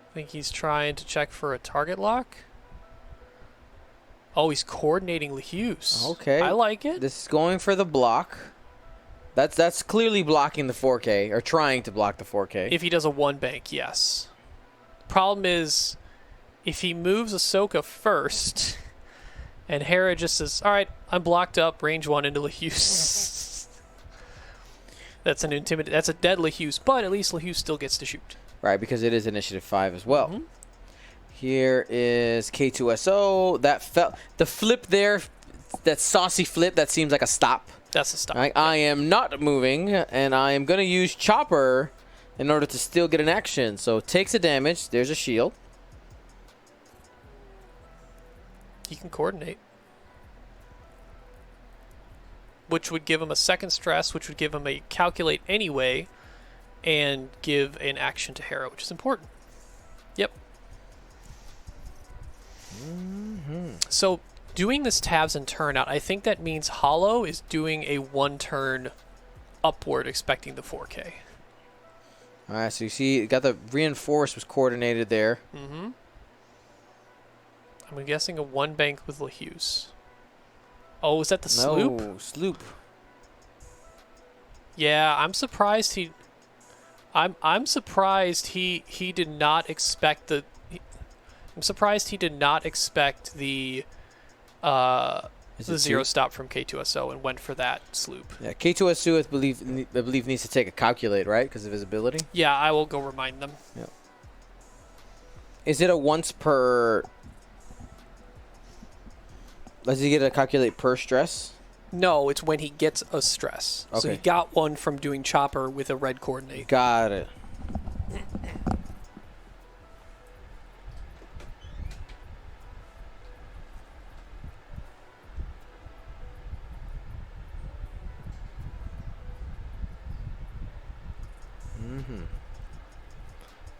I think he's trying to check for a target lock. Oh, he's coordinating LaHuse. Okay. I like it. This is going for the block. That's clearly blocking the 4K, or trying to block the 4K. If he does a 1 bank, yes. Problem is, if he moves Ahsoka first, and Hera just says, all right, I'm blocked up, range 1 into LaHuse. That's a dead LaHuse, but at least LaHuse still gets to shoot. Right, because it is initiative 5 as well. Mm-hmm. Here is K2SO. The flip there, that saucy flip, that seems like a stop. That's a stop. Right? I am not moving, and I am going to use Chopper in order to still get an action. So takes a damage. There's a shield. He can coordinate. Which would give him a second stress, which would give him a calculate anyway, and give an action to Hera, which is important. Yep. So doing this tabs and turn out, I think that means Hollow is doing a 1 turn upward, expecting the 4K. All right, so you see, you got the reinforce was coordinated there. Mm-hmm. I'm guessing a 1 bank with LaHuse. Oh, is that the sloop? No, sloop. Yeah, I'm surprised I'm surprised he did not expect the. I'm surprised he did not expect the 0 stop from K2SO and went for that sloop. Yeah, K2SO, I believe needs to take a calculate, right, because of his ability. Yeah, I will go remind them. Yeah. Is it a once per? Does he get a calculate per stress? No, it's when he gets a stress. Okay. So he got one from doing Chopper with a red coordinate. Got it.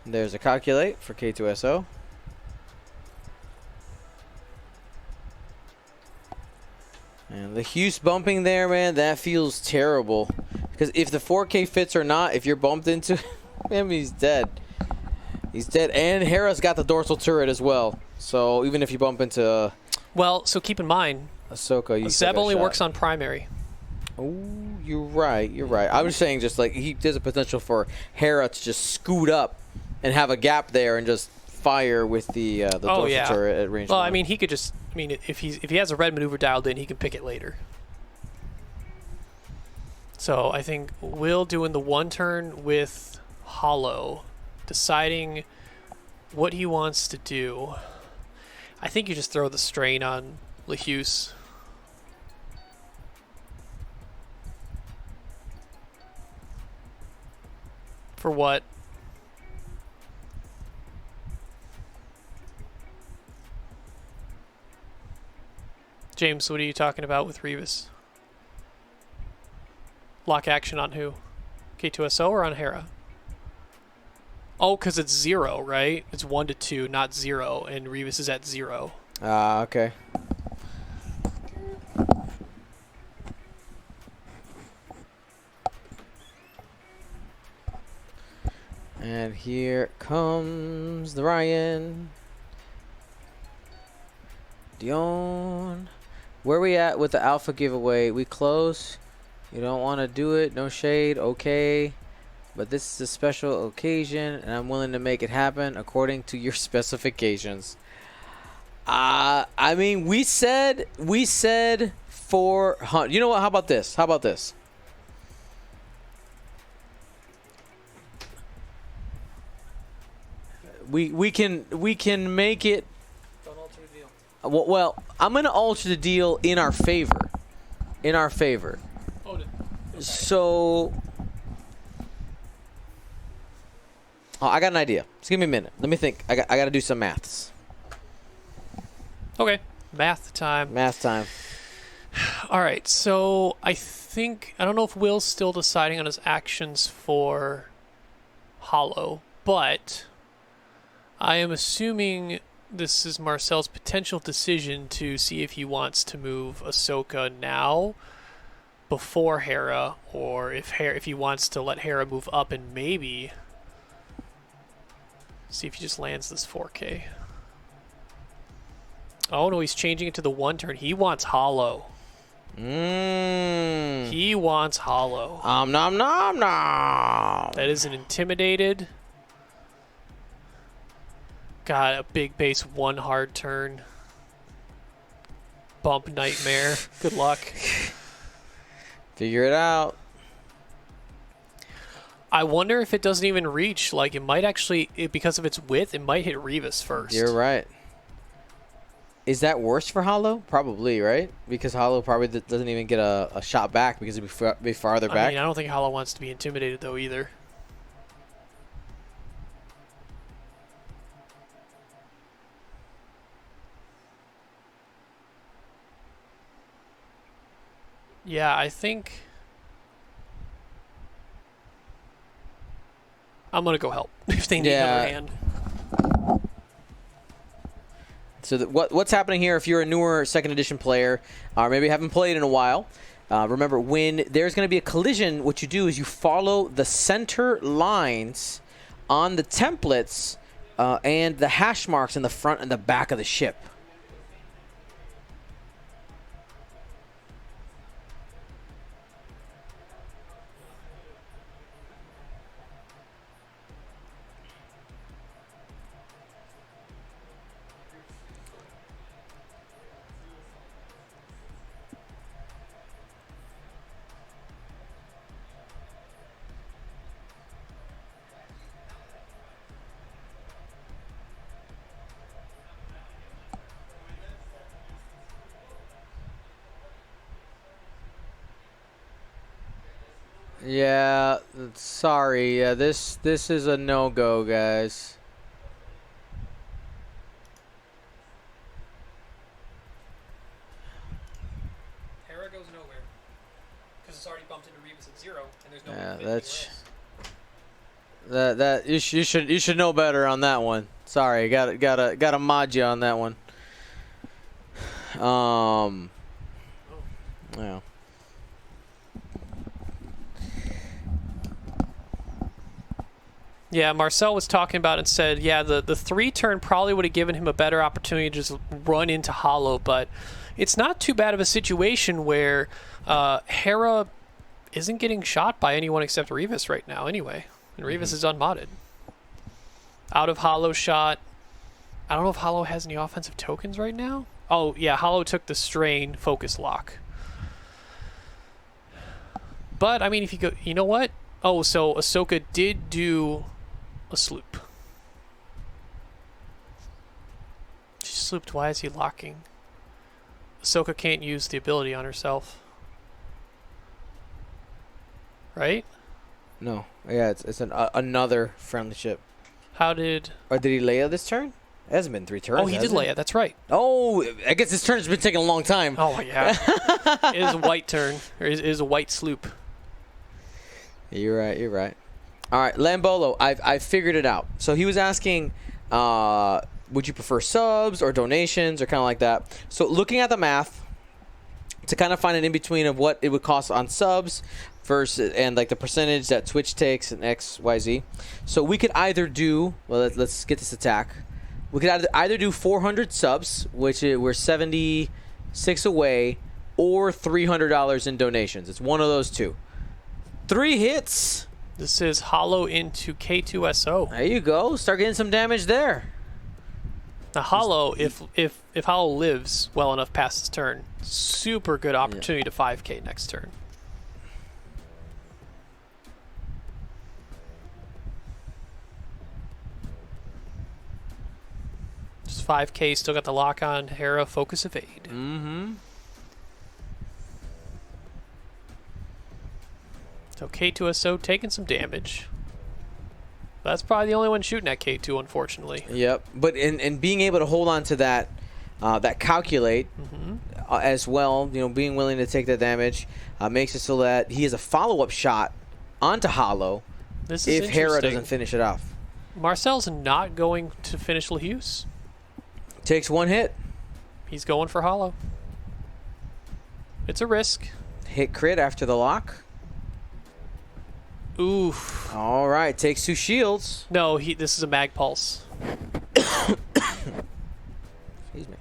There's a calculate for K2SO. And the Hughes bumping there, man, that feels terrible. Because if the 4K fits or not, if you're bumped into him, he's dead. He's dead. And Hera's got the dorsal turret as well. So even if you bump into Well, so keep in mind, Ahsoka, you Zeb only works on primary. Oh, you're right. You're right. I was saying just like there's a potential for Hera to just scoot up and have a gap there and just fire with the dorsal turret at range. Well, 1. I mean, he could just. I mean, if he has a red maneuver dialed in, he can pick it later. So I think Will doing the 1 turn with Hollow, deciding what he wants to do. I think you just throw the strain on LeHuse. For what? James, what are you talking about with Revis? Lock action on who? K2SO or on Hera? Oh, because it's 0, right? It's 1 to 2, not 0, and Revis is at 0. Okay. And here comes the Ryan. Dion. Where we at with the alpha giveaway? We close. You don't want to do it. No shade. Okay. But this is a special occasion, and I'm willing to make it happen according to your specifications. I mean, we said for... You know what? How about this? How about this? We can make it. Don't alter the deal. Well, I'm gonna alter the deal in our favor. In our favor. Oh, okay. So. Oh, I got an idea. Just give me a minute. Let me think. I got to do some maths. Okay, math time. Math time. All right, so I don't know if Will's still deciding on his actions for Hollow, but I am assuming this is Marcel's potential decision to see if he wants to move Ahsoka now before Hera, or if he wants to let Hera move up and maybe see if he just lands this 4K. Oh no, he's changing it to the 1 turn. He wants Hollow. He wants Hollow. Nom nom nom. That is an intimidated. Got a big base 1 hard turn. Bump nightmare. Good luck. Figure it out. I wonder if it doesn't even reach. Like, it might actually, because of its width, it might hit Revis first. You're right. Is that worse for Hollow? Probably, right? Because Hollow probably doesn't even get a shot back because it'd be farther back. I mean, I don't think Hollow wants to be intimidated, though, either. Yeah, I think I'm going to go help if they need another hand. So what's happening here if you're a newer 2nd edition player or maybe haven't played in a while, remember when there's going to be a collision, what you do is you follow the center lines on the templates and the hash marks in the front and the back of the ship. Yeah, sorry. Yeah, this is a no-go, guys. Hera goes nowhere because it's already bumped into Revis at 0, and there's no. Yeah, that you should know better on that one. Sorry, gotta mod you on that one. Yeah. Yeah, Marcel was talking about it and said, yeah, the 3 turn probably would have given him a better opportunity to just run into Hollow, but it's not too bad of a situation where Hera isn't getting shot by anyone except Revis right now anyway, and Revis is unmodded. Out of Hollow shot, I don't know if Hollow has any offensive tokens right now. Oh, yeah, Hollow took the Strain Focus Lock. But, I mean, if you go... You know what? Oh, so Ahsoka did do a sloop. She slooped. Why is he locking? Ahsoka can't use the ability on herself. Right? No. Yeah, it's another friendly ship. How did... Or did he Leia this turn? It hasn't been 3 turns. Oh, he did Leia. That's right. Oh, I guess this turn has been taking a long time. Oh, yeah. It is a white turn. Or it is a white sloop. You're right. You're right. All right, Lambolo, I've figured it out. So he was asking, would you prefer subs or donations or kind of like that? So looking at the math to kind of find an in-between of what it would cost on subs versus and like the percentage that Twitch takes and X, Y, Z. So we could either do, well, let's get this attack. We could either do 400 subs, which we're 76 away, or $300 in donations. It's one of those two. 3 hits. This is Hollow into K2SO. There you go. Start getting some damage there. The Hollow, if Hollow lives well enough past his turn, super good opportunity to 5k next turn. Just 5k, still got the lock on Hera, Focus Evade. Mm-hmm. So K2SO taking some damage. That's probably the only one shooting at K2, unfortunately. Yep. But in being able to hold on to that that calculate as well, you know, being willing to take that damage makes it so that he has a follow-up shot onto Hollow This is if Hera doesn't finish it off. Marcel's not going to finish Lehuse. Takes 1 hit. He's going for Hollow. It's a risk. Hit crit after the lock. Oof. All right, takes 2 shields. No, this is a mag pulse. Excuse me.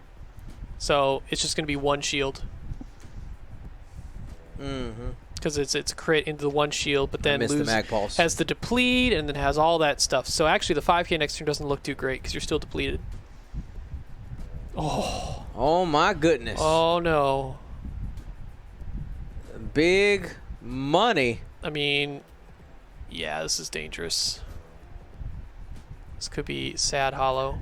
So it's just going to be 1 shield. Mm-hmm. Because it's a crit into the 1 shield, but then the mag pulse. has the deplete and then has all that stuff. So actually the 5k next turn doesn't look too great because you're still depleted. Oh. Oh my goodness. Oh no. Big money. I mean, yeah, this is dangerous. This could be sad Hollow.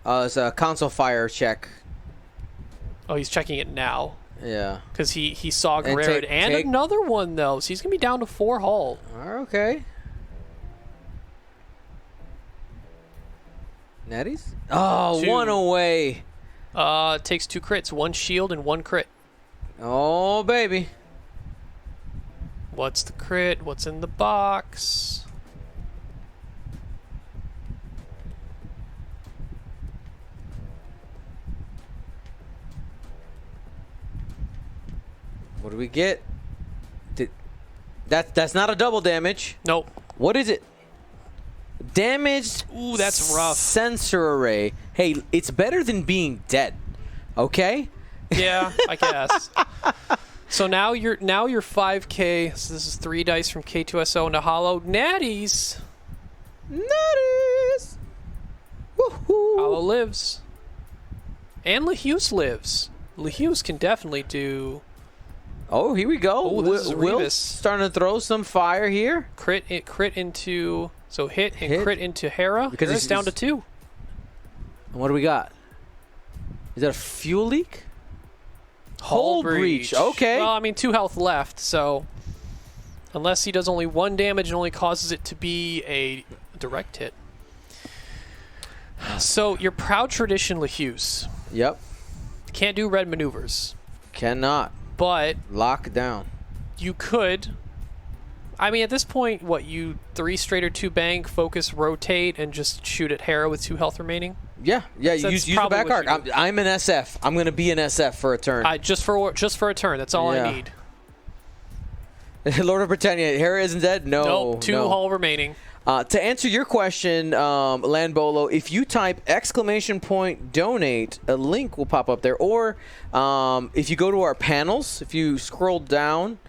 It's a console fire check. Oh, he's checking it now. Yeah. Because he saw And Guerrero take- and take- another one, though. So he's going to be down to 4 hull. Okay. Natties? Oh, 2. 1 away. It takes 2 crits. 1 shield and 1 crit. Oh, baby. What's the crit? What's in the box? What do we get? That's not a double damage. Nope. What is it? Damaged. Ooh, that's rough. Sensor array. Hey, it's better than being dead. Okay? Yeah, I guess. So now you're 5k. So this is 3 dice from K2SO into Hollow. Natties. Natties. Woohoo. Hollow lives. And Lehuse lives. Lehuse can definitely do Oh, here we go. Oh, this is Will's Revis. starting to throw some fire here. crit into, so hit and Hit. crit into Hera. Because Hera's he's- down to 2. And what do we got? Is that a fuel leak? Hull breach. Okay. Well, I mean, 2 health left, so unless he does only 1 damage and only causes it to be a direct hit. So your proud tradition, Lehuse, Yep. can't do red maneuvers, Cannot. but Lock down. you could. I mean, at this point, what, you 3 straight or 2 bank, focus, rotate, and just shoot at Hera with 2 health remaining? Yeah. Yeah. So Use that's the probably back what arc. you I'm an SF. I'm gonna be an SF for a turn. Just for a turn. That's all Yeah. I need. Lord of Britannia. Hera isn't dead. No. Nope, 2 no. hull remaining. To answer your question, Landbolo, if you type !donate, a link will pop up there. Or if you go to our panels, if you scroll down,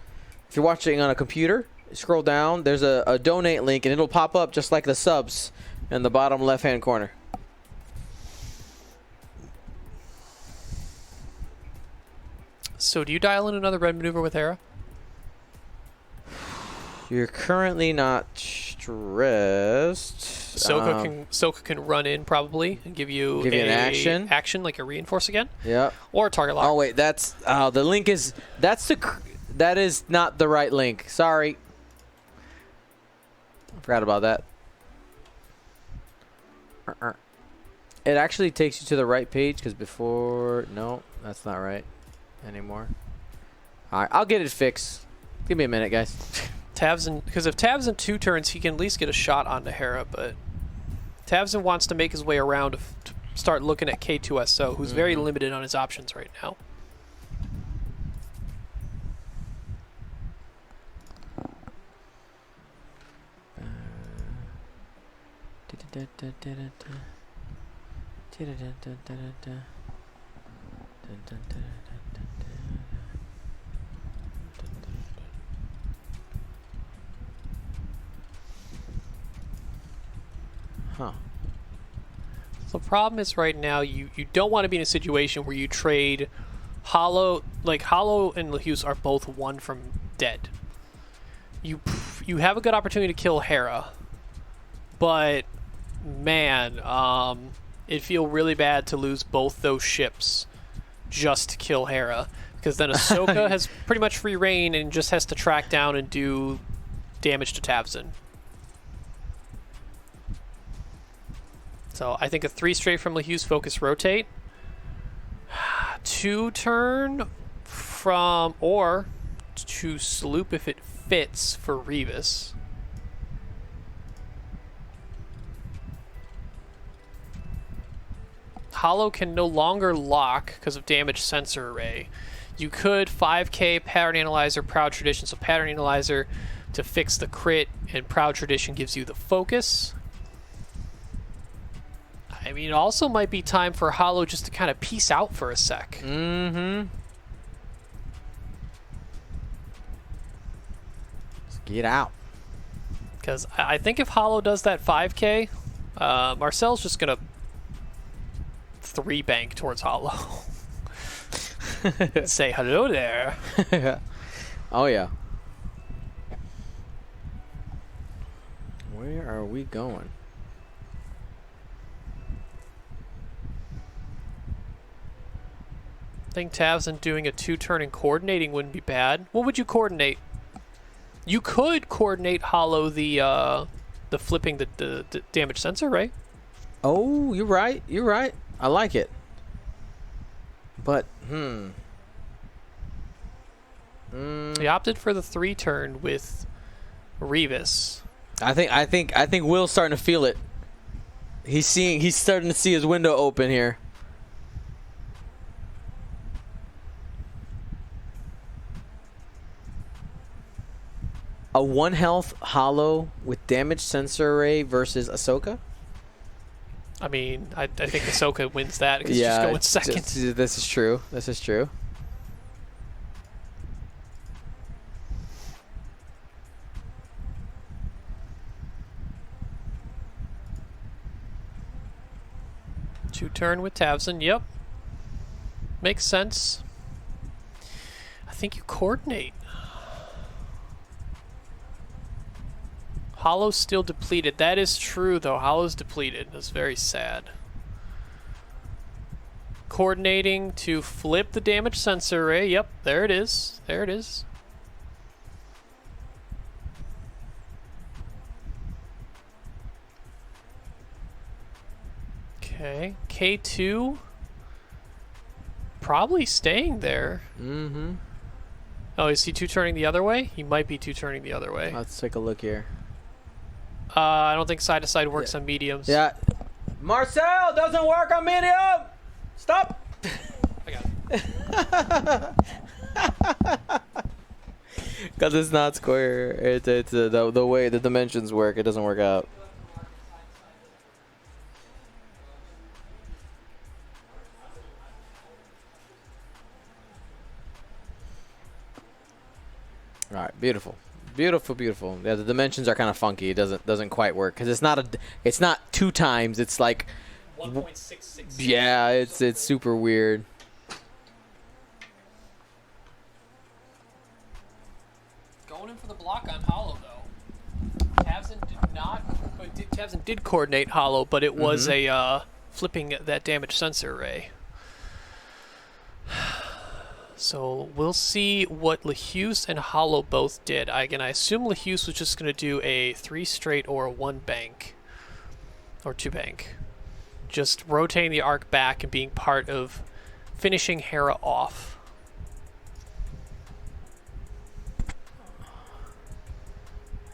if you're watching on a computer, scroll down, there's a donate link, and it'll pop up just like the subs in the bottom left-hand corner. So do you dial in another red maneuver with Hera? You're currently not stressed. Soka can run in probably and give you an action like a reinforce again. Yep. Or target lock. Oh wait, that's the link is that is not the right link. Sorry. I forgot about that. It actually takes you to the right page because before no, that's not right anymore. All right, I'll get it fixed. Give me a minute, guys. Because if Tav's in 2 turns, he can at least get a shot onto Hera, but Tavzin wants to make his way around to start looking at K2SO, who's very limited on his options right now. Huh. So the problem is right now you don't want to be in a situation where you trade Hollow, like Hollow and Lahuse are both 1 from dead. You have a good opportunity to kill Hera, but man, it'd feel really bad to lose both those ships just to kill Hera, because then Ahsoka has pretty much free reign and just has to track down and do damage to Tavzin. So I think a 3 straight from Lahuse focus rotate. 2 turn from, or to sloop if it fits for Revis. Hollow can no longer lock because of damage sensor array. You could 5k pattern analyzer, proud tradition, so pattern analyzer to fix the crit, and proud tradition gives you the focus. I mean, it also might be time for Hollow just to kind of peace out for a sec. Mm-hmm. Let's get out. Because I think if Hollow does that 5k, Marcel's just going to 3 bank towards Hollow. Say hello there. Oh, yeah. Where are we going? I think Tavzin doing a 2-turn and coordinating wouldn't be bad. What would you coordinate? You could coordinate Hollow the flipping the damage sensor, right? Oh, you're right. You're right. I like it. But He opted for the 3-turn with Revis. I think Will's starting to feel it. He's starting to see his window open here. A 1 health Hollow with damage sensor array versus Ahsoka? I mean, I think Ahsoka wins that because she's going second. This is true. This is true. Two-turn with Tavzin, yep. Makes sense. I think you coordinate. Hollow's still depleted. That is true, though. Hollow's depleted. That's very sad. Coordinating to flip the damage sensor array. Yep, there it is. There it is. Okay. K2 probably staying there. Mm-hmm. Oh, is he 2-turning the other way? He might be 2-turning the other way. Let's take a look here. I don't think side to side works on mediums. Yeah. Marcel doesn't work on medium. Stop. I got it. Because it's not square. It's the way the dimensions work. It doesn't work out. All right, beautiful. Beautiful, beautiful. Yeah, the dimensions are kind of funky. It doesn't quite work because it's not 2 times. It's like 1.66. yeah, it's super weird. Going in for the block on Hollow, though. Tavzin did coordinate Hollow, but it was a flipping that damage sensor array. So we'll see what Lehuse and Hollow both did. I assume Lehuse was just going to do a 3 straight or a 1 bank. Or 2 bank. Just rotating the arc back and being part of finishing Hera off.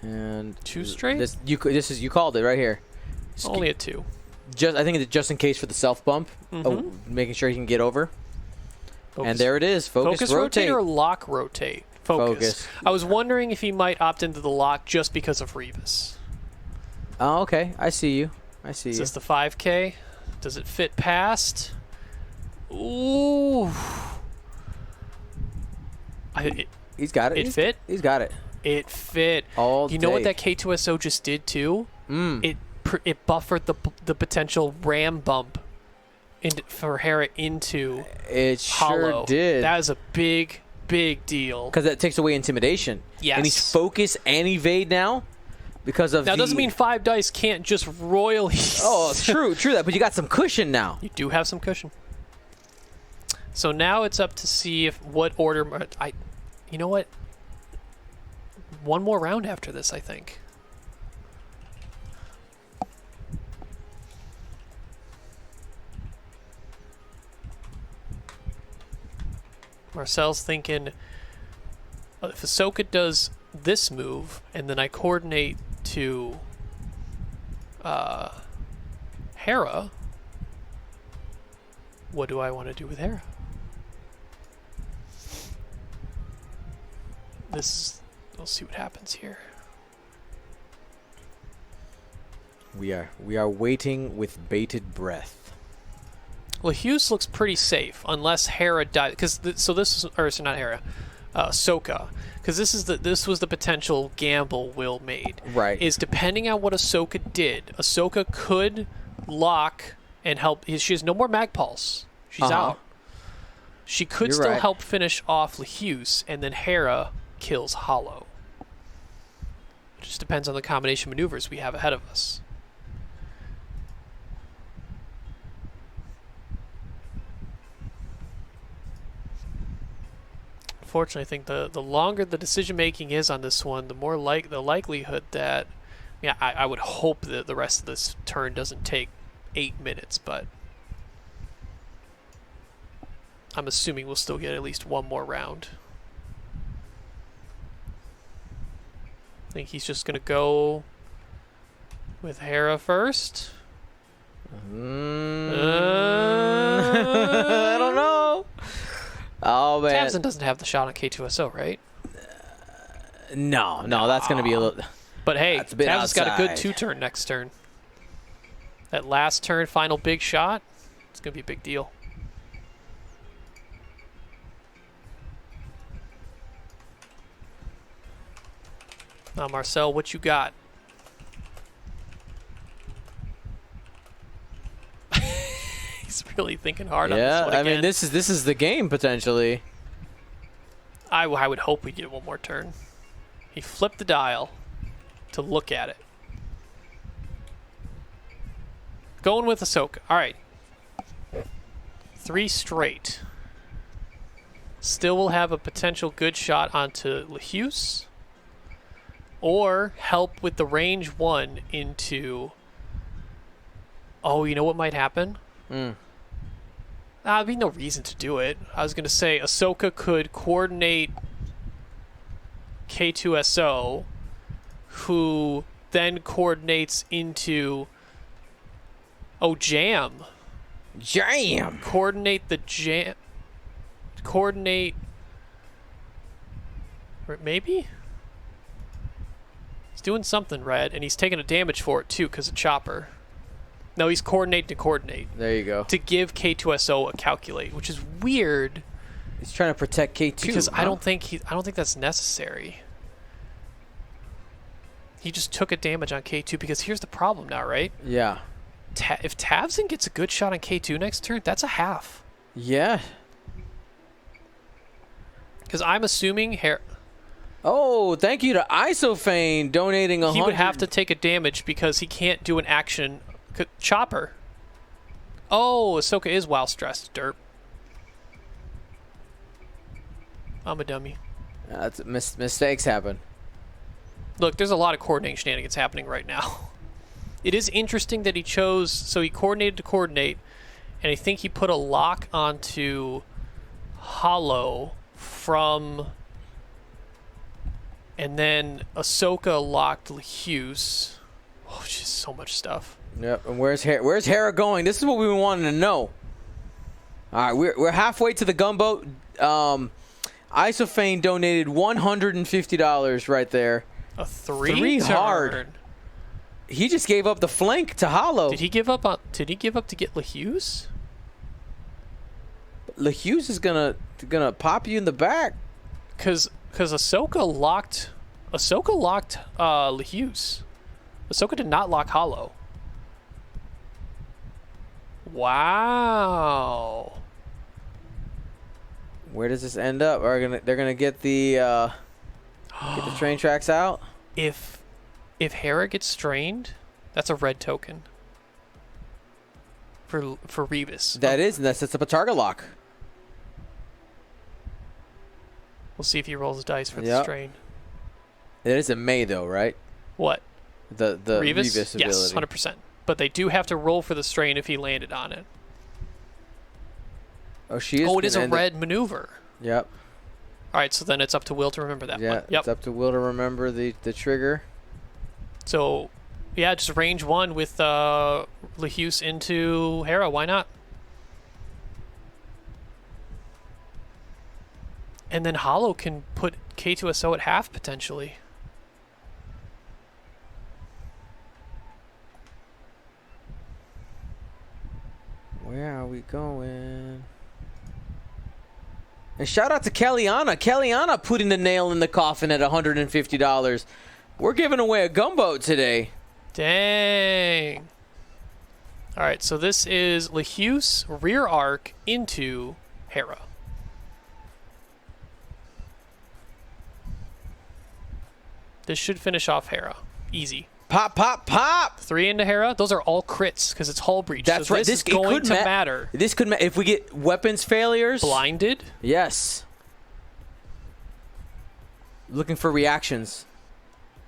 And 2 straight? You called it right here. Only a 2. I think it's just in case for the self bump, making sure he can get over. Focus. And there it is. Focus rotate or lock rotate? Focus. I was wondering if he might opt into the lock just because of Revis. Oh, okay. I see you. Is this the 5K? Does it fit past? Ooh. He's got it. It fit? He's got it. It fit. All You know what that K2SO just did too? It buffered the potential ram bump for Hera into It Hollow. sure did. That is a big deal. Because that takes away intimidation. Yes. And he's focus and evade now because of Now, doesn't mean 5 dice can't just royally... Oh, true that. But you got some cushion now. You do have some cushion. So now it's up to see what order... You know what? One more round after this, I think. Marcel's thinking, if Ahsoka does this move, and then I coordinate to Hera, what do I want to do with Hera? We'll see what happens here. We are waiting with bated breath. Well, Hughes looks pretty safe unless Hera dies. Because not Hera, Ahsoka. Because this was the potential gamble Will made. Right. Is depending on what Ahsoka did, Ahsoka could lock and help. She has no more mag pulse. She's out. She could still help finish off Lehuse, and then Hera kills Hollow. It just depends on the combination maneuvers we have ahead of us. Unfortunately, I think the longer the decision making is on this one, the more the likelihood that, I would hope that the rest of this turn doesn't take 8 minutes, but I'm assuming we'll still get at least one more round. I think he's just gonna go with Hera first. I don't know. Oh man, Tavzin doesn't have the shot on K2SO, right? No, that's gonna be a little. But hey, Tavzin's got a good outside. 2-turn next turn. That last turn, final big shot, it's gonna be a big deal. Now, Marcel, what you got? He's really thinking hard on this one again. I mean, this is the game potentially. I would hope we get one more turn. He flipped the dial to look at it. Going with Ahsoka. All right. 3 straight. Still will have a potential good shot onto Lehuse. Or help with the range 1 into... Oh, you know what might happen? There'd be no reason to do it. I was going to say Ahsoka could coordinate K2SO, who then coordinates into... Oh, Jam. Jam! Coordinate the Jam... Coordinate... Or maybe? He's doing something, Red, and he's taking a damage for it, too, because of Chopper. No, he's coordinate to coordinate. There you go. To give K2SO a calculate, which is weird. He's trying to protect K2. Because I don't think that's necessary. He just took a damage on K2 because here's the problem now, right? Yeah. If Tavzin gets a good shot on K2 next turn, that's a half. Yeah. Because I'm assuming Oh, thank you to Isophane donating 100. He would have to take a damage because he can't do an action. Chopper. Oh, Ahsoka is while stressed. Derp. I'm a dummy. That's mistakes happen. Look, there's a lot of coordinating shenanigans happening right now. It is interesting that he chose, so he coordinated to coordinate, and I think he put a lock onto Hollow from, and then Ahsoka locked Hughes. Oh, just so much stuff. Yep. And where's Hera going? This is what we wanted to know. All right, we're halfway to the gunboat. Isophane donated $150 right there. A three hard. turn. He just gave up the flank to Hollow. Did he give up on? Did he give up to get LaHughes? LaHughes is gonna pop you in the back. Cause Ahsoka locked LaHughes. Ahsoka did not lock Hollow. Wow. Where does this end up? They're gonna get the train tracks out. If Hera gets strained, that's a red token for Revis. That is, and that sets up a target lock. We'll see if he rolls dice for the strain. It is in May though, right? What? The Revis ability. Yes, 100%. But they do have to roll for the strain if he landed on it. Oh, she is. Oh, it is a red maneuver. Yep. All right, so then it's up to Will to remember that one. Yep. It's up to Will to remember the trigger. So, yeah, just range one with LaHughes into Hera. Why not? And then Hollow can put K2SO at half, potentially. Where are we going? And shout out to Kellyanna. Kellyanna putting the nail in the coffin at $150. We're giving away a gunboat today. Dang. All right, so this is LaHughes rear arc into Hera. This should finish off Hera. Easy. Pop, pop, pop. 3 into Hera. Those are all crits because it's hull breach. That's so right. This is going to matter. This could if we get weapons failures. Blinded. Yes. Looking for reactions.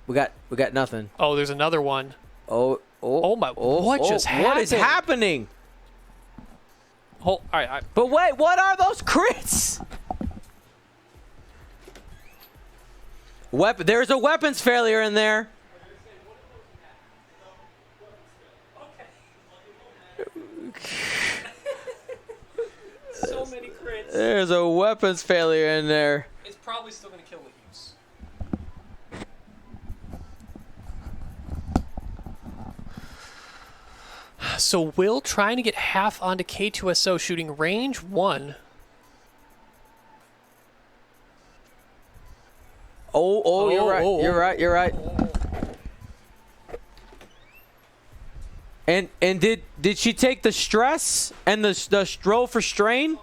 We got nothing. Oh, there's another one. Oh my! What just happened? What is happening? All right. But wait, what are those crits? There's a weapons failure in there. So many crits. There's a weapons failure in there. It's probably still going to kill LaHughes. So Will trying to get half onto K2SO, shooting range 1. You're right. And did she take the stress and the roll for strain?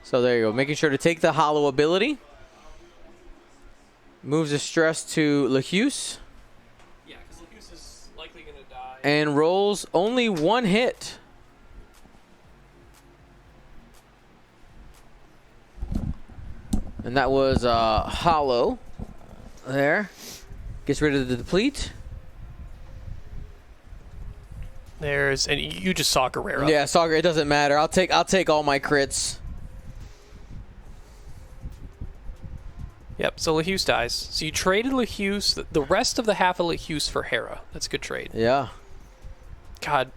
So there you go. Making sure to take the hollow ability. Moves the stress to LaHughes. Yeah, because LaHughes is likely going to die. And rolls only 1 hit. And that was hollow. There. Gets rid of the deplete. And you just saw Guerrero. Yeah, Saga. It doesn't matter. I'll take all my crits. Yep, so LaHughes dies. So you traded LaHughes, the rest of the half of LaHughes for Hera. That's a good trade. Yeah. God,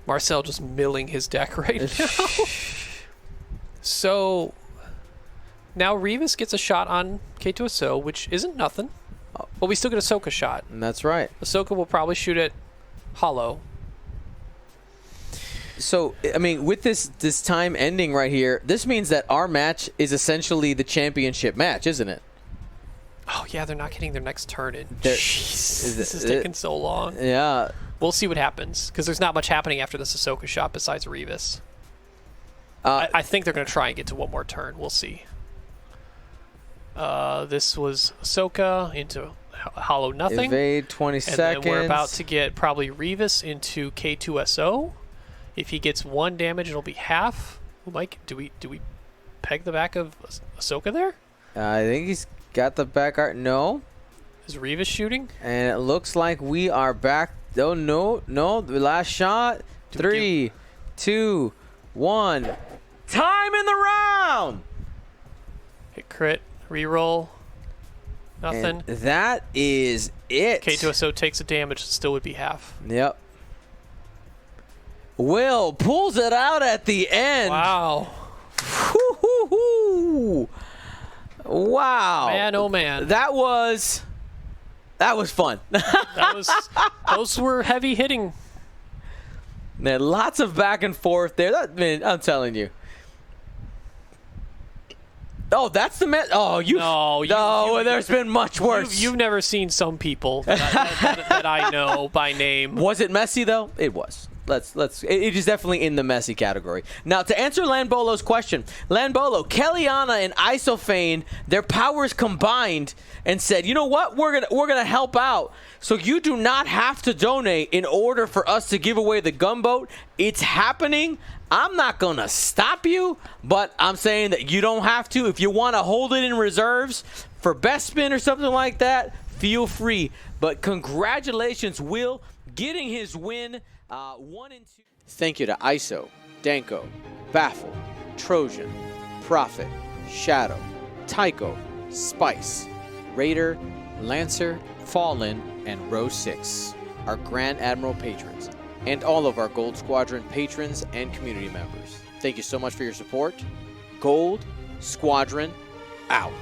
Marcel just milling his deck right now. So now Revis gets a shot on K2SO, which isn't nothing. But we still get a Ahsoka shot. And that's right. Ahsoka will probably shoot at Hollow. So, I mean, with this time ending right here, this means that our match is essentially the championship match, isn't it? Oh, yeah, they're not getting their next turn in. Jeez, this is taking so long. Yeah. We'll see what happens, because there's not much happening after this Ahsoka shot besides Revis. I think they're going to try and get to one more turn. We'll see. This was Ahsoka into Hollow Nothing. Evade 20 and seconds. then we're about to get probably Revis into K2SO. If he gets 1 damage, it'll be half. Mike, do we peg the back of Ahsoka there? I think he's got the back art. No. Is Revis shooting? And it looks like we are back. Oh, no. The last shot. 3, 2, 1. Time in the round. Hit crit. Reroll. Nothing. And that is it. K2SO takes a damage. Still would be half. Yep. Will pulls it out at the end. Wow. Woo-hoo-hoo. Wow. Man, oh man. That was fun. Those were heavy hitting. Man, lots of back and forth there. Man, I'm telling you. Oh, that's the mess. Oh, there's been much worse. You've never seen some people that I know by name. Was it messy though? It was. It is definitely in the messy category. Now, to answer Lanbolo's question, Lanbolo, Kellyanna, and Isophane, their powers combined and said, you know what? We're gonna help out. So you do not have to donate in order for us to give away the gunboat. It's happening. I'm not going to stop you, but I'm saying that you don't have to. If you want to hold it in reserves for best spin or something like that, feel free. But congratulations, Will, getting his win 1 and 2. Thank you to ISO, Danko, Baffle, Trojan, Prophet, Shadow, Tycho, Spice, Raider, Lancer, Fallen, and Row 6, our Grand Admiral patrons, and all of our Gold Squadron patrons and community members. Thank you so much for your support. Gold Squadron out.